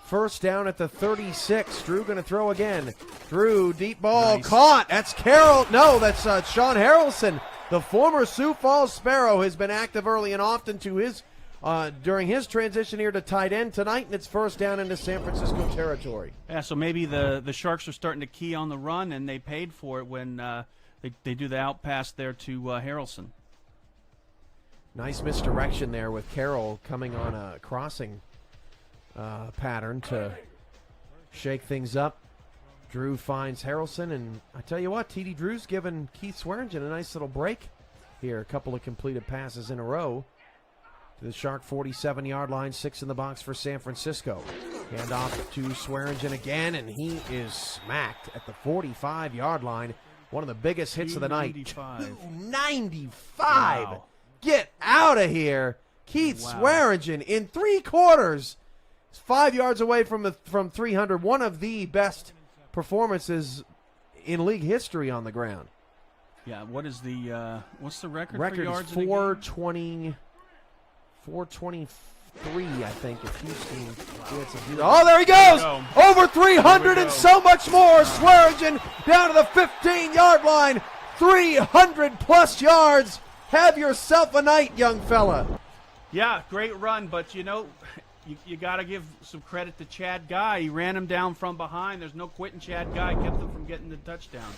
First down at the 36. Drew going to throw again. Drew, deep ball,
nice.
Caught. That's Carroll. No, that's Sean Harrelson. The former Sioux Falls Sparrow has been active early and often to his during his transition here to tight end tonight, and it's first down into San Francisco territory.
Yeah, so maybe the Sharks are starting to key on the run, and they paid for it when they do the out pass there to Harrelson.
Nice misdirection there with Carroll coming on a crossing pattern to shake things up. Drew finds Harrelson, and I tell you what, TD Drew's given Keith Swearingen a nice little break here. A couple of completed passes in a row to the Shark 47-yard line, 6 in the box for San Francisco. Hand off to Swearingen again, and he is smacked at the 45-yard line. One of the biggest hits of the night. 295.
Wow.
Get out of here. Keith Swearingen in 3 quarters. He's 5 yards away from 300. One of the best performances in league history on the ground.
Yeah, what's the record?
Record
for yards
is
in a game?
423, I think. If Houston gets a few. Oh, there he goes! Over 300 and so much more. Swearingen down to the 15-yard line. 300-plus yards. Have yourself a night, young fella.
Yeah, great run, but you got to give some credit to Chad Guy. He ran him down from behind. There's no quitting Chad Guy. Kept him from getting the touchdown.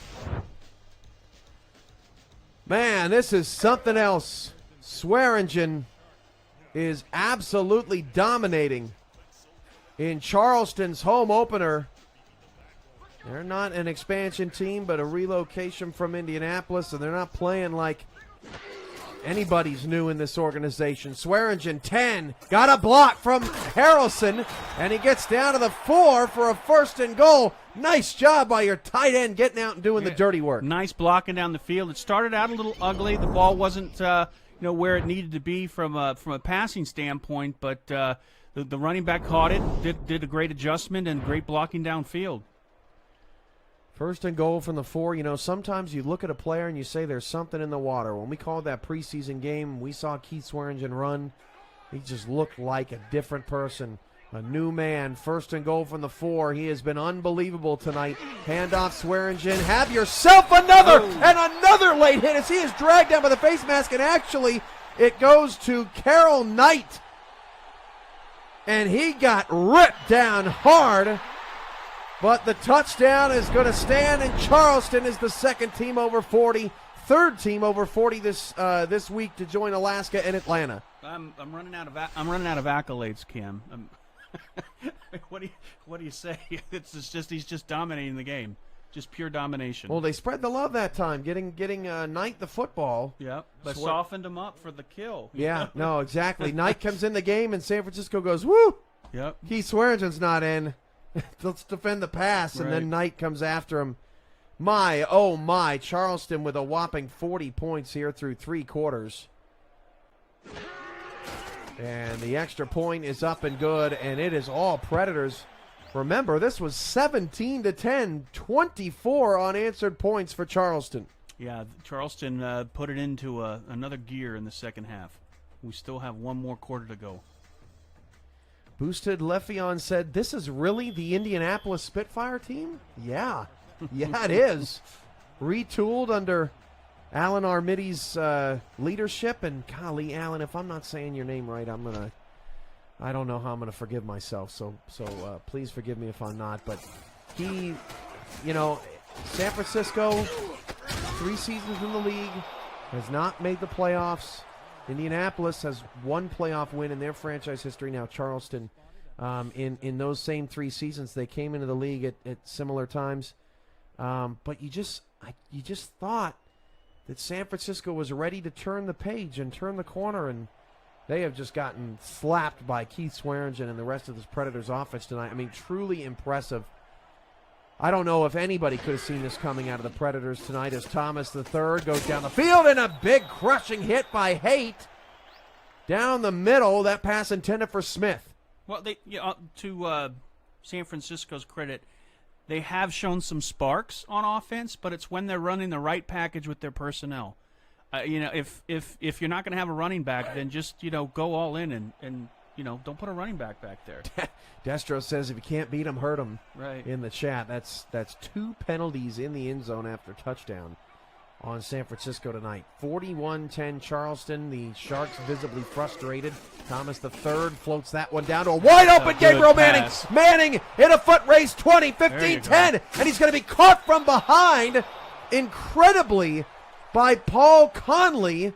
Man, this is something else. Swearingen is absolutely dominating in Charleston's home opener. They're not an expansion team, but a relocation from Indianapolis, and they're not playing like anybody's new in this organization. Swearingen 10, got a block from Harrelson, and he gets down to the 4 for a first and goal. Nice job by your tight end getting out and doing the dirty work.
Nice blocking down the field. It started out a little ugly. The ball wasn't where it needed to be from a passing standpoint, but the running back caught it, did a great adjustment, and great blocking downfield.
First and goal from the 4. Sometimes you look at a player and you say there's something in the water. When we called that preseason game, we saw Keith Swearingen run. He just looked like a different person, a new man. First and goal from the 4. He has been unbelievable tonight. Handoff Swearingen. Have yourself another and another late hit as he is dragged down by the face mask, and actually it goes to Carroll Knight. And he got ripped down hard. But the touchdown is going to stand, and Charleston is the second team over 40, third team over 40 this week to join Alaska and Atlanta.
I'm running out of accolades, Cam. What do you say? He's just dominating the game, just pure domination.
Well, they spread the love that time, getting Knight the football.
Yep, but softened him up for the kill.
Yeah, no, exactly. Knight comes in the game, and San Francisco goes, woo.
Yep.
Keith Swearingen's not in. Let's defend the pass, and
right.
then Knight comes after him. My, oh my, Charleston with a whopping 40 points here through 3 quarters. And the extra point is up and good, and it is all Predators. Remember, this was 17-10, 24 unanswered points for Charleston.
Yeah, Charleston put it into another gear in the second half. We still have one more quarter to go.
Boosted Lefion said, this is really the Indianapolis Spitfire team? Yeah. Yeah, it is. Retooled under Alan Armidi's leadership. And golly, Alan, if I'm not saying your name right, I don't know how I'm gonna forgive myself. So please forgive me if I'm not. But he, San Francisco, 3 seasons in the league, has not made the playoffs. Indianapolis has one playoff win in their franchise history. Now Charleston, in those same 3 seasons, they came into the league at similar times. But you just thought that San Francisco was ready to turn the page and turn the corner, and they have just gotten slapped by Keith Swearingen and the rest of this Predators offense tonight. I mean, truly impressive. I don't know if anybody could have seen this coming out of the Predators tonight as Thomas III goes down the field and a big crushing hit by Haight. Down the middle, that pass intended for Smith.
Well, to San Francisco's credit, they have shown some sparks on offense, but it's when they're running the right package with their personnel. If you're not going to have a running back, then just go all in and don't put a running back there.
Destro says if you can't beat him, hurt him.
Right.
In the chat, that's 2 penalties in the end zone after touchdown on San Francisco tonight. 41-10 Charleston. The Sharks visibly frustrated. Thomas III floats that one down to a wide open Gabriel Manning.
Pass.
Manning in a foot race, 20, 15, 10, and he's going to be caught from behind, incredibly, by Paul Conley,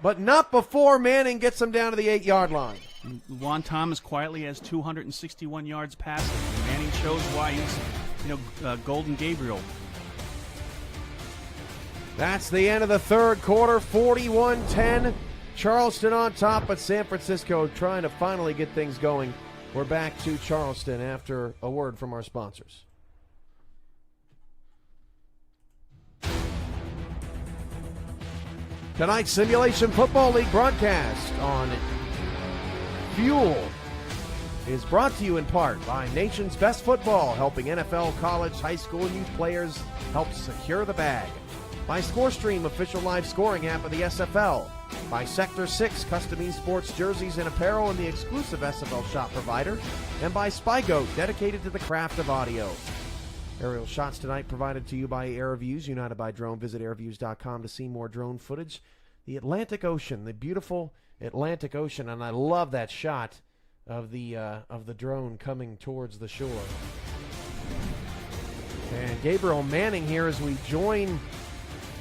but not before Manning gets him down to the 8-yard line.
Juan Thomas quietly has 261 yards passing. Manning shows why he's, Golden Gabriel.
That's the end of the third quarter, 41-10. Charleston on top, but San Francisco trying to finally get things going. We're back to Charleston after a word from our sponsors. Tonight's Simulation Football League broadcast on Fuel is brought to you in part by Nation's Best Football, helping NFL, college, high school, and youth players help secure the bag. By ScoreStream, official live scoring app of the SFL. By Sector 6, custom esports jerseys and apparel and the exclusive SFL shop provider. And by SpyGoat, dedicated to the craft of audio. Aerial shots tonight provided to you by AirViews, united by drone. Visit airviews.com to see more drone footage. The Atlantic Ocean, the beautiful Atlantic Ocean, and I love that shot of the drone coming towards the shore. And Gabriel Manning here as we join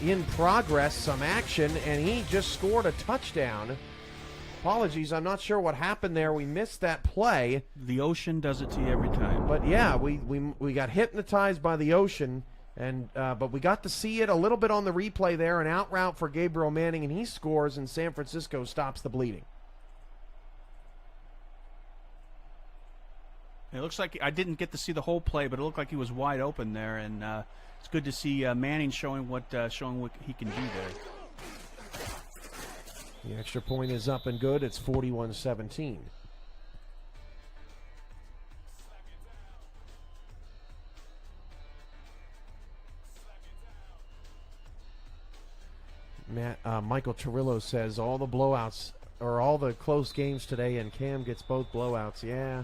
in progress some action, and he just scored a touchdown. Apologies, I'm not sure what happened there. We missed that play.
The ocean does it to you every time.
But yeah, we got hypnotized by the ocean, and but we got to see it a little bit on the replay there, an out route for Gabriel Manning, and he scores, and San Francisco stops the bleeding.
It looks like I didn't get to see the whole play, but it looked like he was wide open there, and it's good to see Manning showing what he can do there.
The extra point is up and good. It's 41-17. Michael Torillo says all the blowouts or all the close games today, and Cam gets both blowouts. Yeah.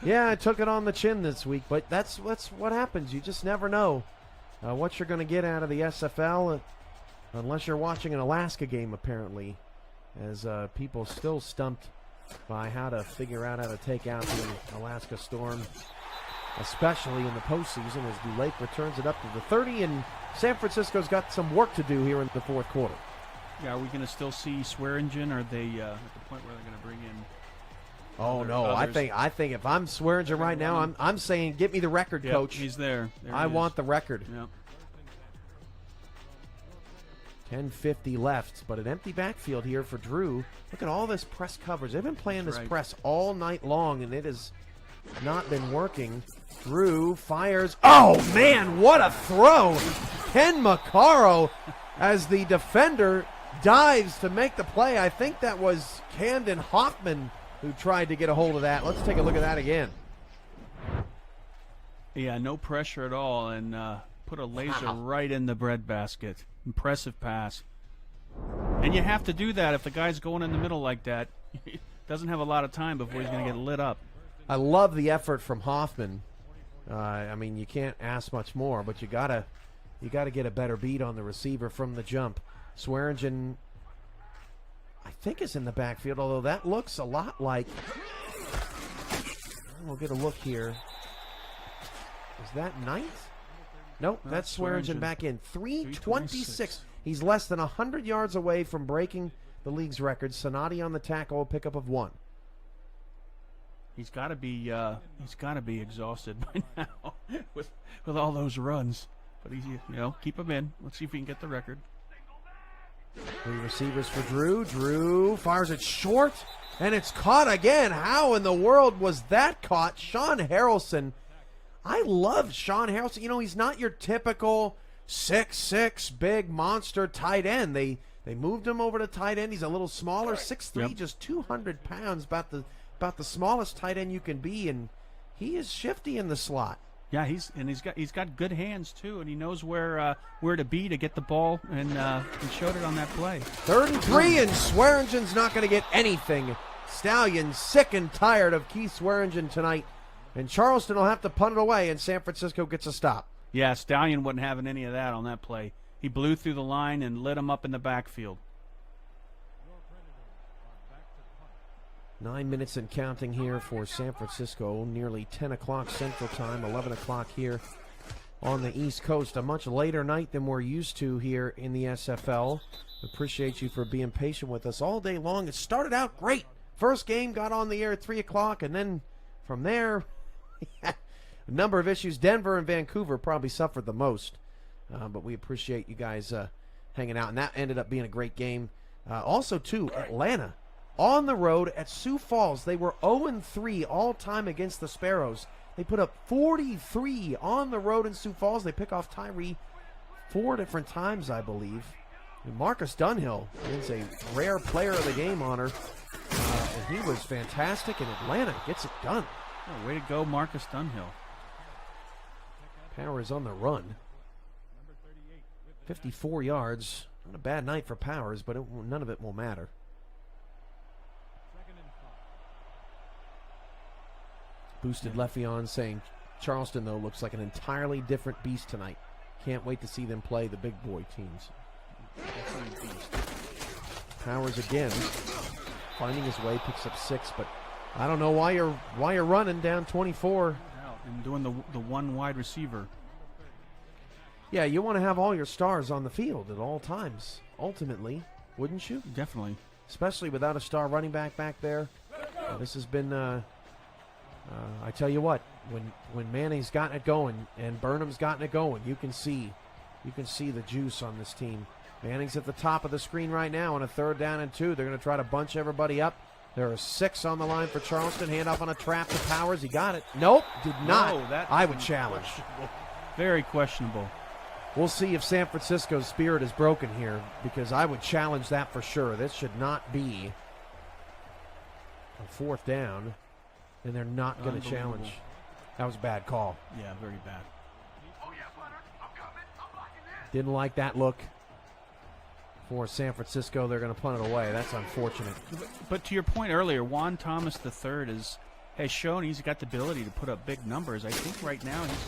Yeah, I took it on the chin this week, but that's what happens. You just never know what you're going to get out of the SFL unless you're watching an Alaska game, apparently, as people still stumped by how to figure out how to take out the Alaska Storm, especially in the postseason as Lake returns it up to the 30, and San Francisco's got some work to do here in the fourth quarter.
Yeah, are we going to still see Swearingen? Or are they at the point where they're going to bring in?
Oh no! Others? I think if I'm Swearingen right now, I'm saying get me the record,
yep,
coach.
He's there.
I want the record.
Yep.
10:50 left, but an empty backfield here for Drew. Look at all this press coverage. They've been playing this press all night long, and it has not been working. Drew fires. Oh man, what a throw! Ken Maccaro, as the defender dives to make the play. I think that was Camden Hoffman who tried to get a hold of that. Let's take a look at that again.
Yeah, no pressure at all, and put a laser right in the breadbasket. Impressive pass. And you have to do that if the guy's going in the middle like that. He doesn't have a lot of time before he's going to get lit up.
I love the effort from Hoffman. I mean, you can't ask much more, but you gotta You got to get a better beat on the receiver from the jump. Swearingen, I think, is in the backfield, although that looks a lot like... We'll get a look here. Is that ninth? Nope, that's Swearingen back in. 326. He's less than 100 yards away from breaking the league's record. Sonati on the tackle, a pickup of 1.
He's got to be exhausted by now with all those runs. But he's, keep him in. Let's see if we can get the record.
3 receivers for Drew. Drew fires it short, and it's caught again. How in the world was that caught? Sean Harrelson. I love Sean Harrelson. He's not your typical 6'6" big monster tight end. They moved him over to tight end. He's a little smaller, 6'3", just 200 pounds, about the smallest tight end you can be, and he is shifty in the slot.
Yeah, he's got good hands too, and he knows where to be to get the ball, and he showed it on that play.
3rd and 3, and Swearingen's not going to get anything. Stallion sick and tired of Keith Swearingen tonight, and Charleston will have to punt it away, and San Francisco gets a stop.
Yeah, Stallion wasn't having any of that on that play. He blew through the line and lit him up in the backfield.
9 minutes and counting here for San Francisco. Nearly 10 o'clock Central Time, 11 o'clock here on the East Coast. A much later night than we're used to here in the SFL. Appreciate you for being patient with us all day long. It started out great. First game got on the air at 3 o'clock, and then from there, a number of issues. Denver and Vancouver probably suffered the most, but we appreciate you guys hanging out, and that ended up being a great game. Also, too, Atlanta on the road at Sioux Falls. They were 0-3 all-time against the Sparrows. They put up 43 on the road in Sioux Falls. They pick off Tyree 4 different times, I believe. And Marcus Dunhill wins a rare player of the game honor. And he was fantastic, and Atlanta gets it done.
Oh, way to go, Marcus Dunhill.
Powers on the run. 54 yards. Not a bad night for Powers, but none of it will matter. Boosted Leffion saying Charleston, though, looks like an entirely different beast tonight. Can't wait to see them play the big boy teams. Powers again, finding his way, picks up 6, but I don't know why you're running down 24.
And doing the one wide receiver.
Yeah, you want to have all your stars on the field at all times, ultimately, wouldn't you?
Definitely.
Especially without a star running back there. This has been, I tell you what, when Manning's gotten it going and Burnham's gotten it going, you can see the juice on this team. Manning's at the top of the screen right now on a 3rd down and 2. They're going to try to bunch everybody up. There are 6 on the line for Charleston. Handoff on a trap to Powers. He got it. Nope, did not.
No,
I would challenge.
Very questionable.
We'll see if San Francisco's spirit is broken here, because I would challenge that for sure. This should not be a 4th down, and they're not going to challenge. That was a bad call.
Yeah, very bad.
Didn't like that look. For San Francisco, they're going to punt it away. That's unfortunate.
But to your point earlier, Juan Thomas III has shown he's got the ability to put up big numbers. I think right now he's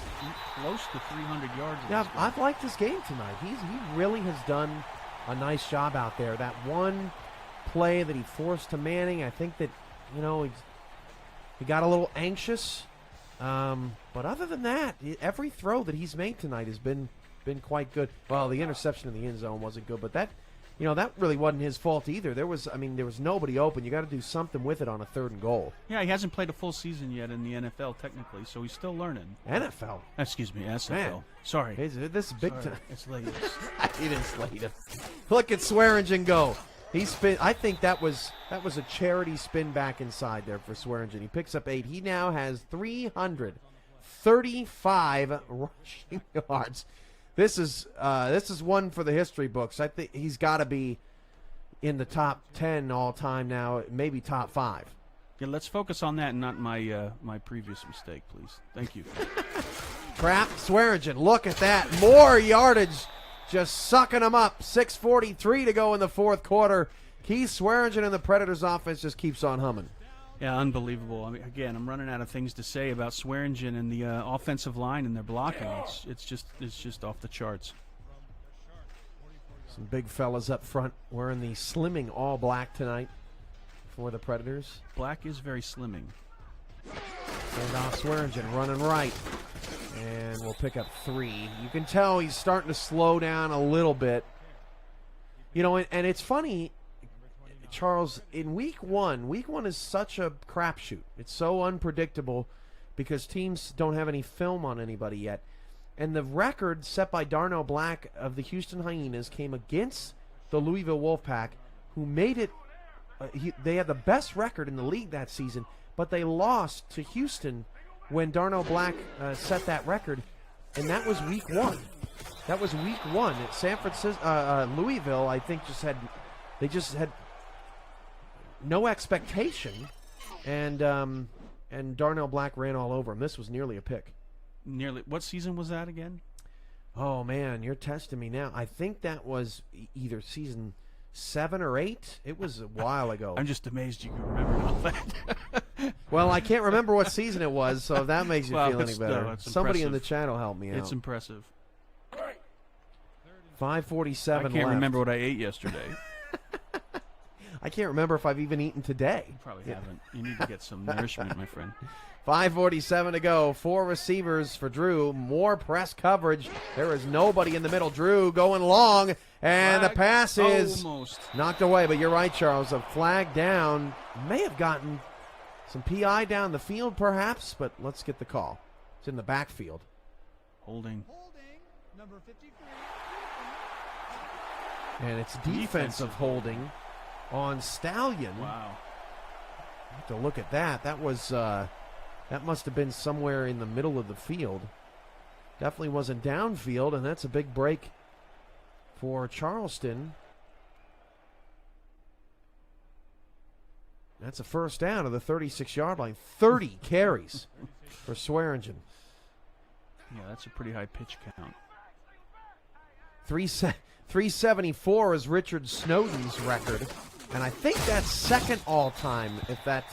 close to 300 yards.
Yeah, I've liked this game tonight. He really has done a nice job out there. That one play that he forced to Manning, I think that, he got a little anxious. But other than that, every throw that he's made tonight has been quite good. Well, the interception in the end zone wasn't good, but that really wasn't his fault either. There was nobody open. You got to do something with it on a 3rd and goal.
Yeah, he hasn't played a full season yet in the NFL technically, so he's still learning.
NFL.
Excuse me, SFL.
Man.
Sorry.
This is big time.
It's late.
He didn't slate him. Look at Swearingen go. He spin. I think that was a charity spin back inside there for Swearingen. He picks up 8. He now has 335 rushing yards. This is one for the history books. I think he's got to be in the top 10 all time now, maybe top 5.
Yeah, let's focus on that and not my previous mistake, please. Thank you.
Trap Swearingen. Look at that. More yardage, just sucking them up. 6:43 to go in the 4th quarter. Keith Swearingen and the Predators offense just keeps on humming.
Yeah, unbelievable. I mean, again, I'm running out of things to say about Swearingen and the offensive line and their blocking. It's just off the charts.
Some big fellas up front wearing the slimming all black tonight for the Predators.
Black is very slimming.
And off Swearingen running right. And we'll pick up 3. You can tell he's starting to slow down a little bit. You know, and it's funny, Charles, in week one is such a crapshoot. It's so unpredictable because teams don't have any film on anybody yet. And the record set by Darnell Black of the Houston Hyenas came against the Louisville Wolfpack, who made it. They had the best record in the league that season, but they lost to Houston when Darnell Black set that record, and that was week 1. That was week 1. At San Francisco, Louisville, I think they just had no expectation, and Darnell Black ran all over him. This was nearly a pick.
Nearly. What season was that again?
Oh man, you're testing me now. I think that was either season 7 or 8. It was a while ago.
I'm just amazed you can remember all that.
Well, I can't remember what season it was, so if that makes you feel any better.
No,
Somebody in the chat will help me out.
It's impressive.
5:47
I can't
left.
remember what I ate yesterday.
I can't remember if I've even eaten today.
You probably haven't. You need to get some nourishment, my friend.
5:47 to go. 4 receivers for Drew. More press coverage. There is nobody in the middle. Drew going long, and the pass is
almost
knocked away. But you're right, Charles. A flag down. May have gotten some PI down the field, perhaps, but let's get the call. It's in the backfield.
Holding.
Number 53.
And it's defensive holding on Stallion.
Wow.
I have to look at that. That was that must have been somewhere in the middle of the field. Definitely wasn't downfield, and that's a big break for Charleston. That's a first down of the 36-yard line. 30 carries for Swearingen.
Yeah, that's a pretty high pitch count.
374 is Richard Snowden's record, and I think that's second all-time, if that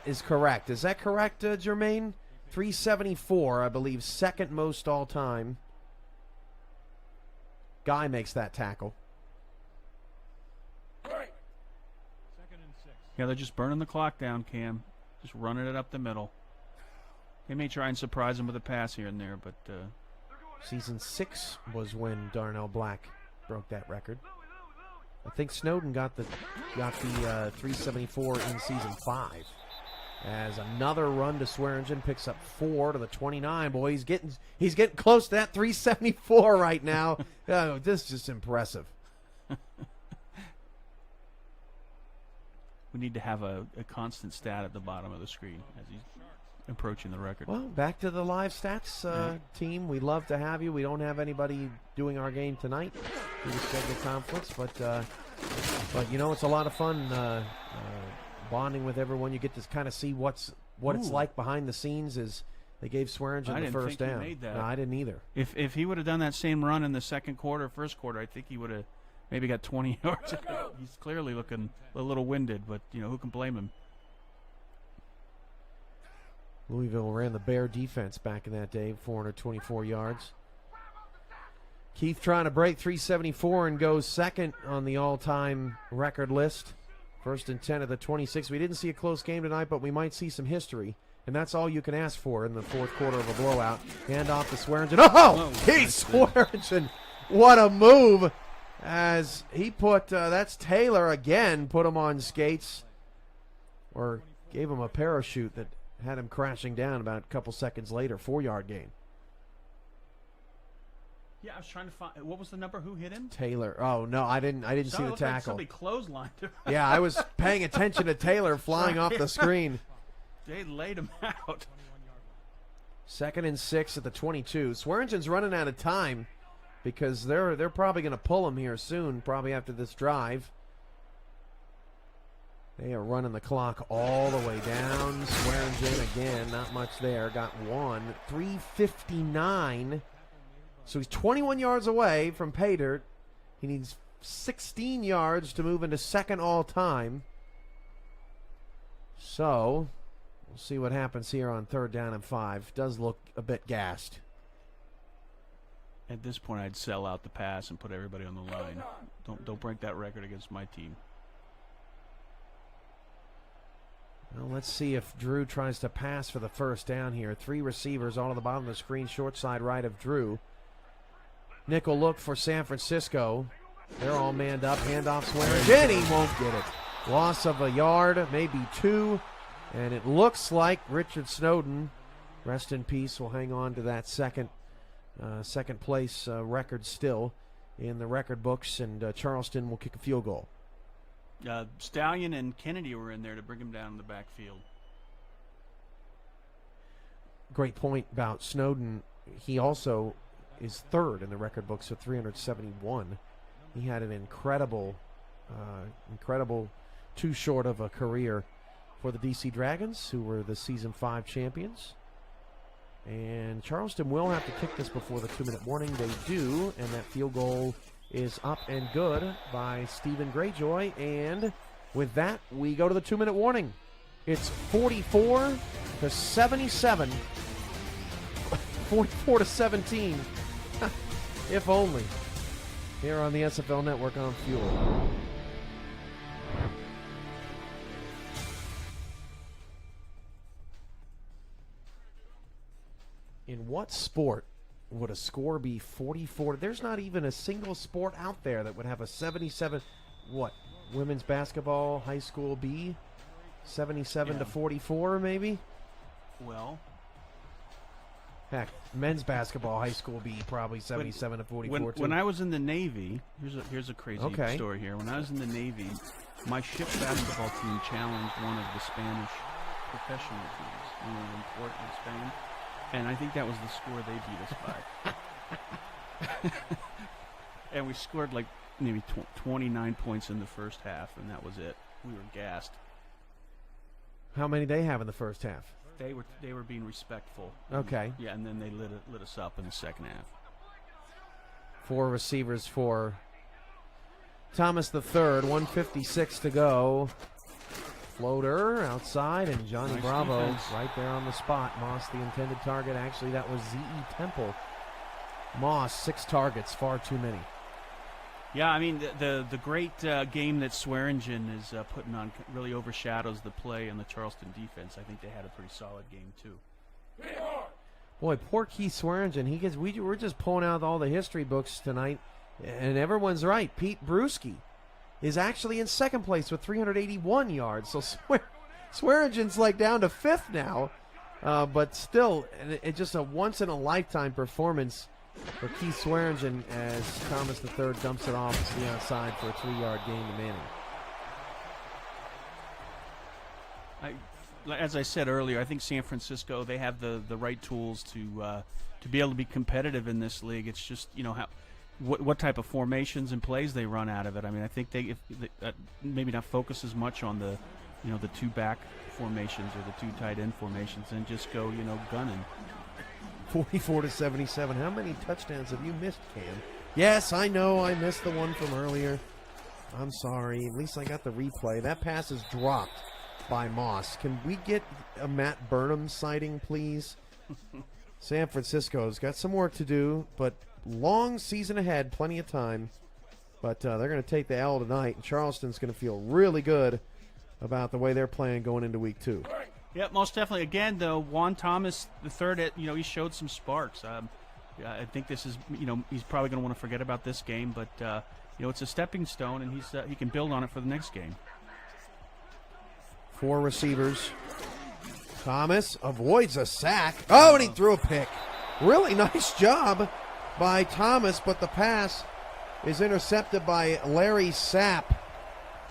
is correct. Is that correct, Jermaine? 374, I believe, second most all-time. Guy makes that tackle.
Yeah, they're just burning the clock down, Cam. Just running it up the middle. They may try and surprise him with a pass here and there, but...
Season 6 was when Darnell Black broke that record. I think Snowden got the 374 in season 5. As another run to Swearingen picks up 4 to the 29. Boy, he's getting close to that 374 right now. Oh, this is just impressive.
We need to have a constant stat at the bottom of the screen as he's approaching the record.
Well, back to the live stats team. We love to have you. We don't have anybody doing our game tonight due to schedule conflicts, but you know, it's a lot of fun bonding with everyone. You get to kind of see what it's like behind the scenes. As they gave Swearingen the first down.
Made that.
No, I didn't either.
If he would have done that same run in the second quarter, first quarter, I think he would have maybe got 20 yards. He's clearly looking a little winded, but you know, who can blame him?
Louisville ran the Bear defense back in that day, 424 yards. Keith trying to break 374 and goes second on the all-time record list. First and 10 at the 26. We didn't see a close game tonight, but we might see some history. And that's all you can ask for in the fourth quarter of a blowout. Hand off to Swearingen. Oh, Keith Swearingen. What a move. As he put, that's Taylor again, put him on skates. Or gave him a parachute that had him crashing down about a couple seconds later. 4-yard gain.
Yeah, I was trying to find. What was the number? Who hit him?
Taylor. Oh no, I didn't see the tackle.
Like somebody clotheslined him.
Yeah, I was paying attention to Taylor flying off the screen.
They laid him out.
2nd and 6 at the 22. Swearingen's running out of time because they're probably going to pull him here soon, probably after this drive. They are running the clock all the way down. Swearingen again, not much there. Got 1. 3:59. So he's 21 yards away from pay dirt. He needs 16 yards to move into second all-time. So we'll see what happens here on 3rd down and 5. Does look a bit gassed.
At this point, I'd sell out the pass and put everybody on the line. Don't break that record against my team.
Well, let's see if Drew tries to pass for the 1st down here. 3 receivers all at the bottom of the screen, short side right of Drew. Nickel look for San Francisco. They're all manned up. Handoff Swearingen. He won't get it. Loss of a yard, maybe 2. And it looks like Richard Snowden, rest in peace, will hang on to that second place record still in the record books, and Charleston will kick a field goal.
Stallion and Kennedy were in there to bring him down in the backfield.
Great point about Snowden. He also is 3rd in the record books with 371. He had an incredible too short of a career for the DC Dragons, who were the Season 5 champions. And Charleston will have to kick this before the 2-minute warning. They do, and that field goal is up and good by Stephen Greyjoy. And with that, we go to the 2-minute warning. It's 44-77. 44-17. If only. Here on the SFL Network on Fuel. In what sport would a score be 44? There's not even a single sport out there that would have a 77. What? Women's basketball, high school B? 77 to 44, maybe?
Well,
heck, men's basketball, high school B, probably 77 to 44.
When I was in the Navy, here's a crazy story here. When I was in the Navy, my ship basketball team challenged one of the Spanish professional teams, one of them, Port in Spain. And I think that was the score they beat us by. And we scored like maybe 29 points in the first half, and that was it. We were gassed.
How many did they have in the first half?
They were being respectful.
Okay.
Yeah, and then they lit us up in the second half.
4 receivers for Thomas III, 1:56 to go. Floater outside, and Johnny
Nice
Bravo
defense.
right there on the spot. Moss, the intended target. Actually, that was Z.E. Temple. Moss, 6 targets, far too many.
Yeah, I mean, the great game that Swearingen is putting on really overshadows the play in the Charleston defense. I think they had a pretty solid game, too.
Boy, poor Keith Swearingen. We're just pulling out all the history books tonight, and everyone's right. Pete Brewski is actually in 2nd place with 381 yards. So Swearingen's like down to 5th now. But still, it's just a once-in-a-lifetime performance for Keith Swearingen as Thomas III dumps it off to the outside for a 3-yard gain to Manning.
As I said earlier, I think San Francisco, they have the right tools to be able to be competitive in this league. It's just, what type of formations and plays they run out of it. I mean, I think they maybe not focus as much on the 2 back formations or the 2 tight end formations and just go, gunning.
44-77. How many touchdowns have you missed, Cam? Yes, I know. I missed the one from earlier. I'm sorry. At least I got the replay. That pass is dropped by Moss. Can we get a Matt Burnham sighting, please? San Francisco's got some work to do, but long season ahead, plenty of time. But they're going to take the L tonight, and Charleston's going to feel really good about the way they're playing going into week 2.
Yeah, most definitely. Again, though, Juan Thomas III, he showed some sparks. I think this is, he's probably going to want to forget about this game, but it's a stepping stone, and he can build on it for the next game.
4 receivers. Thomas avoids a sack. Oh, and he threw a pick. Really nice job by Thomas, but the pass is intercepted by Larry Sapp.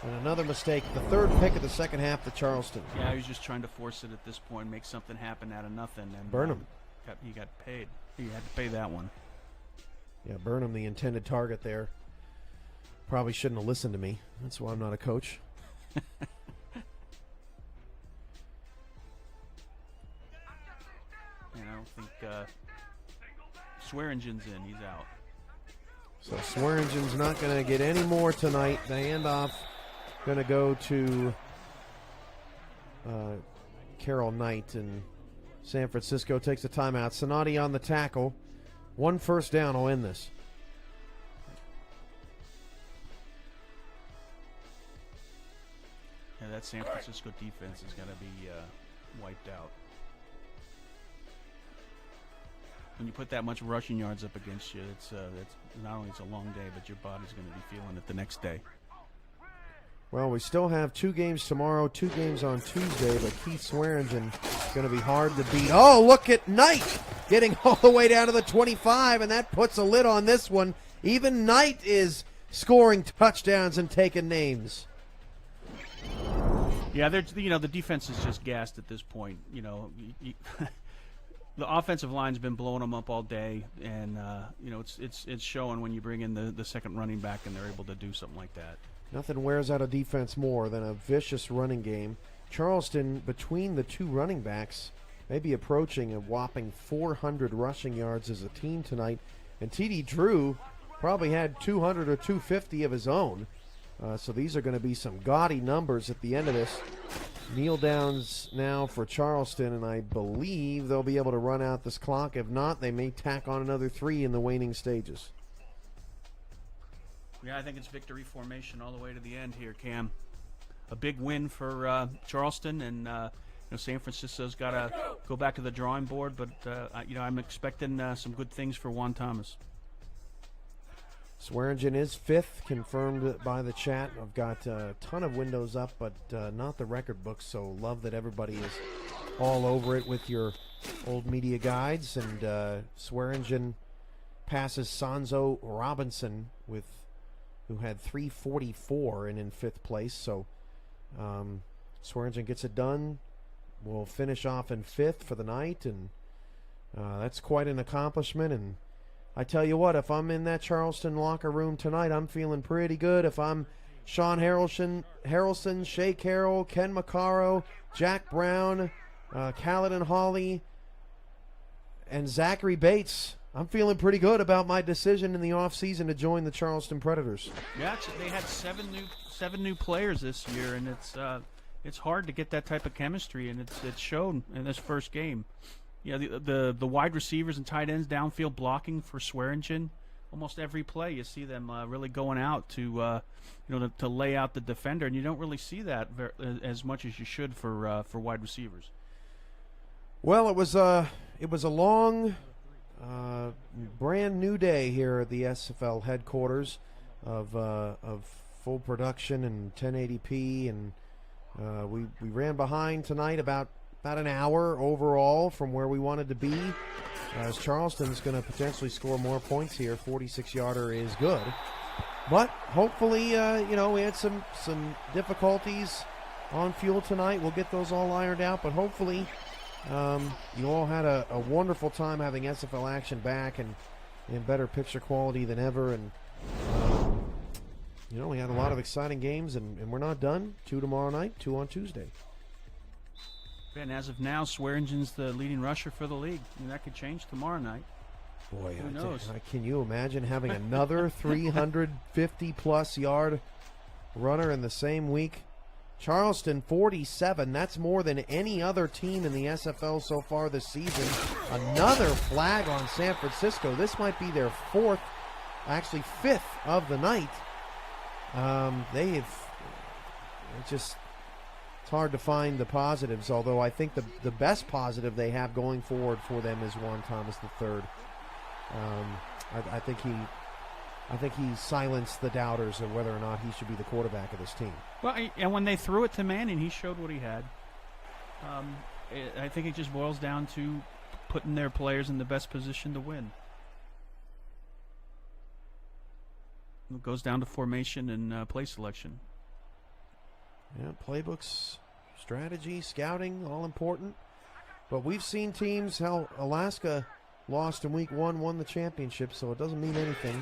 And another mistake, the 3rd pick of the second half to Charleston.
Yeah, he was just trying to force it at this point, make something happen out of nothing. And
Burnham.
He got paid. He had to pay that one.
Yeah, Burnham, the intended target there. Probably shouldn't have listened to me. That's why I'm not a coach.
I think Swearingen's in. He's out.
So Swearingen's not going to get any more tonight. The handoff going to go to Carroll Knight, and San Francisco takes a timeout. Sonati on the tackle. 1 first down will end this.
Yeah, that San Francisco defense is going to be wiped out. When you put that much rushing yards up against you, it's not only it's a long day, but your body's going to be feeling it the next day.
Well, we still have 2 games tomorrow, 2 games on Tuesday, but Keith Swearingen is going to be hard to beat. Oh, look at Knight getting all the way down to the 25, and that puts a lid on this one. Even Knight is scoring touchdowns and taking names.
Yeah, the defense is just gassed at this point. The offensive line's been blowing them up all day, and it's showing when you bring in the second running back and they're able to do something like that.
Nothing wears out a defense more than a vicious running game. Charleston, between the 2 running backs, may be approaching a whopping 400 rushing yards as a team tonight. And T.D. Drew probably had 200 or 250 of his own. So these are going to be some gaudy numbers at the end of this. Kneel downs now for Charleston, and I believe they'll be able to run out this clock. If not, they may tack on another 3 in the waning stages.
Yeah, I think it's victory formation all the way to the end here, Cam. A big win for Charleston, and San Francisco's got to go back to the drawing board, but I'm expecting some good things for Juan Thomas.
Swearingen is 5th, confirmed by the chat. I've got a ton of windows up, but not the record book, so love that everybody is all over it with your old media guides. And Swearingen passes Sanzo Robinson, who had 344 and in 5th place. So Swearingen gets it done. We'll finish off in 5th for the night, and that's quite an accomplishment. And I tell you what, if I'm in that Charleston locker room tonight, I'm feeling pretty good. If I'm Sean Harrelson, Shea Carroll, Ken McCarro, Jack Brown, Caledon Hawley, and Zachary Bates, I'm feeling pretty good about my decision in the offseason to join the Charleston Predators.
Yeah, they had seven new players this year, and it's hard to get that type of chemistry, and it's shown in this first game. Yeah, the wide receivers and tight ends downfield blocking for Swearingen. Almost every play you see them really going out to lay out the defender, and you don't really see that as much as you should for wide receivers.
Well, it was a long, brand new day here at the SFL headquarters of full production and 1080p, and we ran behind tonight about an hour overall from where we wanted to be, as Charleston's going to potentially score more points here. 46-yarder is good. But hopefully, we had some difficulties on fuel tonight. We'll get those all ironed out, but hopefully you all had a wonderful time having SFL action back and in better picture quality than ever. And, we had a lot of exciting games, and we're not done. 2 tomorrow night, 2 on Tuesday.
And as of now, Swearingen's the leading rusher for the league. I mean, that could change tomorrow night.
Boy,
who knows?
Can you imagine having another 350-plus yard runner in the same week? Charleston, 47. That's more than any other team in the SFL so far this season. Another flag on San Francisco. This might be their 4th, actually 5th of the night. It's hard to find the positives, although I think the best positive they have going forward for them is Juan Thomas III. I think he silenced the doubters of whether or not he should be the quarterback of this team.
Well, and when they threw it to Manning, he showed what he had. I think it just boils down to putting their players in the best position to win. It goes down to formation and play selection.
Yeah, playbooks, strategy, scouting, all important. But we've seen teams, Alaska lost in week 1, won the championship, so it doesn't mean anything.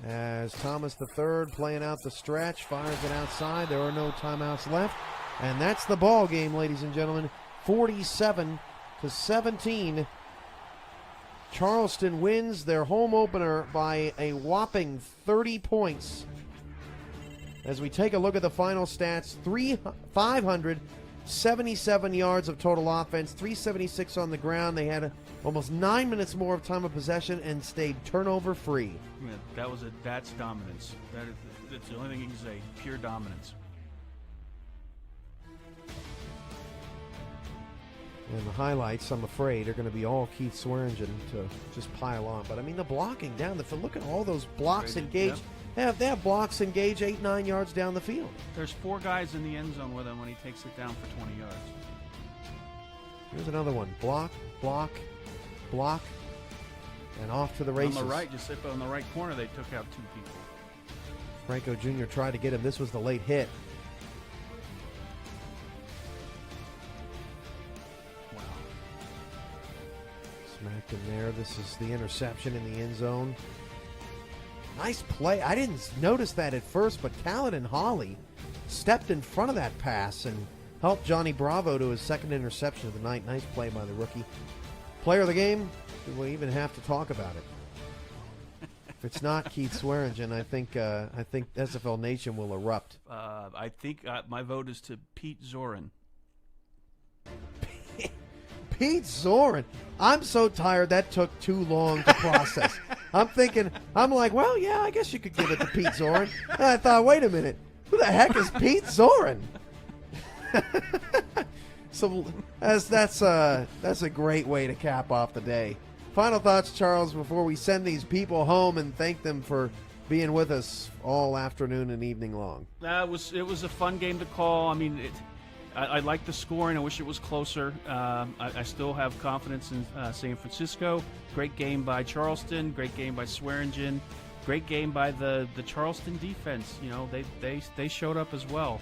As Thomas III playing out the stretch, fires it outside. There are no timeouts left. And that's the ball game, ladies and gentlemen. 47-17. Charleston wins their home opener by a whopping 30 points. As we take a look at the final stats, 500 77 yards of total offense, 376 on the ground. They had almost 9 minutes more of time of possession and stayed turnover free.
Yeah, that's dominance. That's the only thing you can say. Pure dominance.
And the highlights, I'm afraid, are going to be all Keith Swearingen to just pile on. But, I mean, the blocking down the field. Look at all those blocks engaged.
Yep.
They have blocks engaged 8-9 yards down the field.
There's 4 guys in the end zone with him when he takes it down for 20 yards.
Here's another one. Block, block, block, and off to the races.
On the right, just on the right corner, they took out 2 people.
Franco Jr. tried to get him. This was the late hit.
Wow.
Smacked him there. This is the interception in the end zone. Nice play. I didn't notice that at first, but Kaladin Holly stepped in front of that pass and helped Johnny Bravo to his second interception of the night. Nice play by the rookie. Player of the game, we'll even have to talk about it. If it's not Keith Swearingen, I think SFL Nation will erupt.
I think my vote is to Pete Zorin.
Pete Zorin. I'm so tired that took too long to process. I'm like, well, yeah, I guess you could give it to Pete Zorin. And I thought, wait a minute, who the heck is Pete Zorin? So that's a great way to cap off the day. Final thoughts, Charles, before we send these people home and thank them for being with us all afternoon and evening long.
It was a fun game to call. I mean, I like the scoring. I wish it was closer. I still have confidence in San Francisco. Great game by Charleston. Great game by Swearingen. Great game by the Charleston defense. You know, they showed up as well.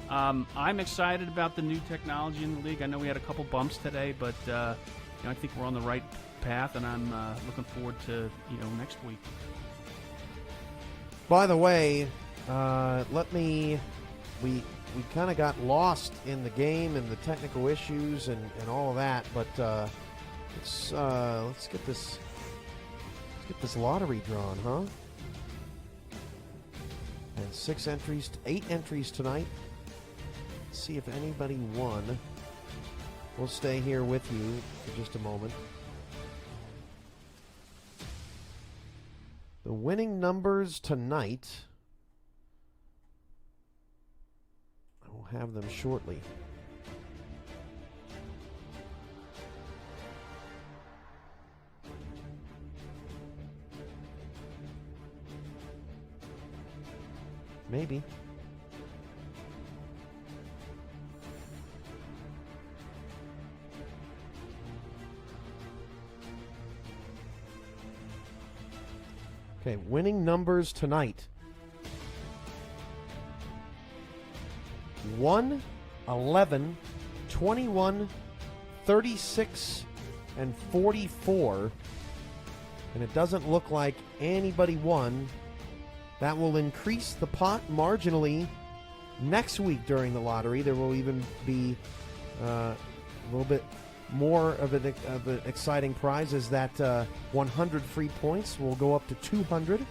I'm excited about the new technology in the league. I know we had a couple bumps today, but I think we're on the right path, and I'm looking forward to next week.
By the way, we kind of got lost in the game and the technical issues and all of that, but let's get this lottery drawn, huh? And 8 entries tonight. Let's see if anybody won. We'll stay here with you for just a moment. The winning numbers tonight, I will have them shortly. Maybe. Okay, winning numbers tonight. 1, 11, 21, 36, and 44. And it doesn't look like anybody won. That will increase the pot marginally next week during the lottery. There will even be a little bit more of an exciting prize, is that 100 free points will go up to 200.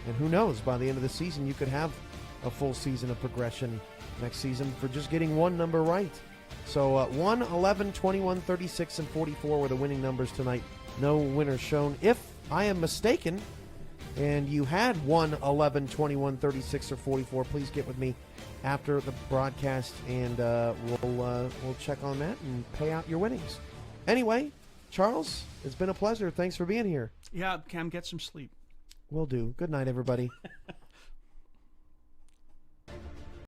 And who knows, by the end of the season, you could have a full season of progression next season for just getting one number right. So 1, 11, 21, 36, and 44 were the winning numbers tonight. No winners shown. If I am mistaken, and you had 1, 11, 21, 36, or 44, please get with me after the broadcast, and we'll check on that and pay out your winnings. Anyway, Charles, it's been a pleasure. Thanks for being here.
Yeah, Cam, get some sleep.
Will do. Good night, everybody.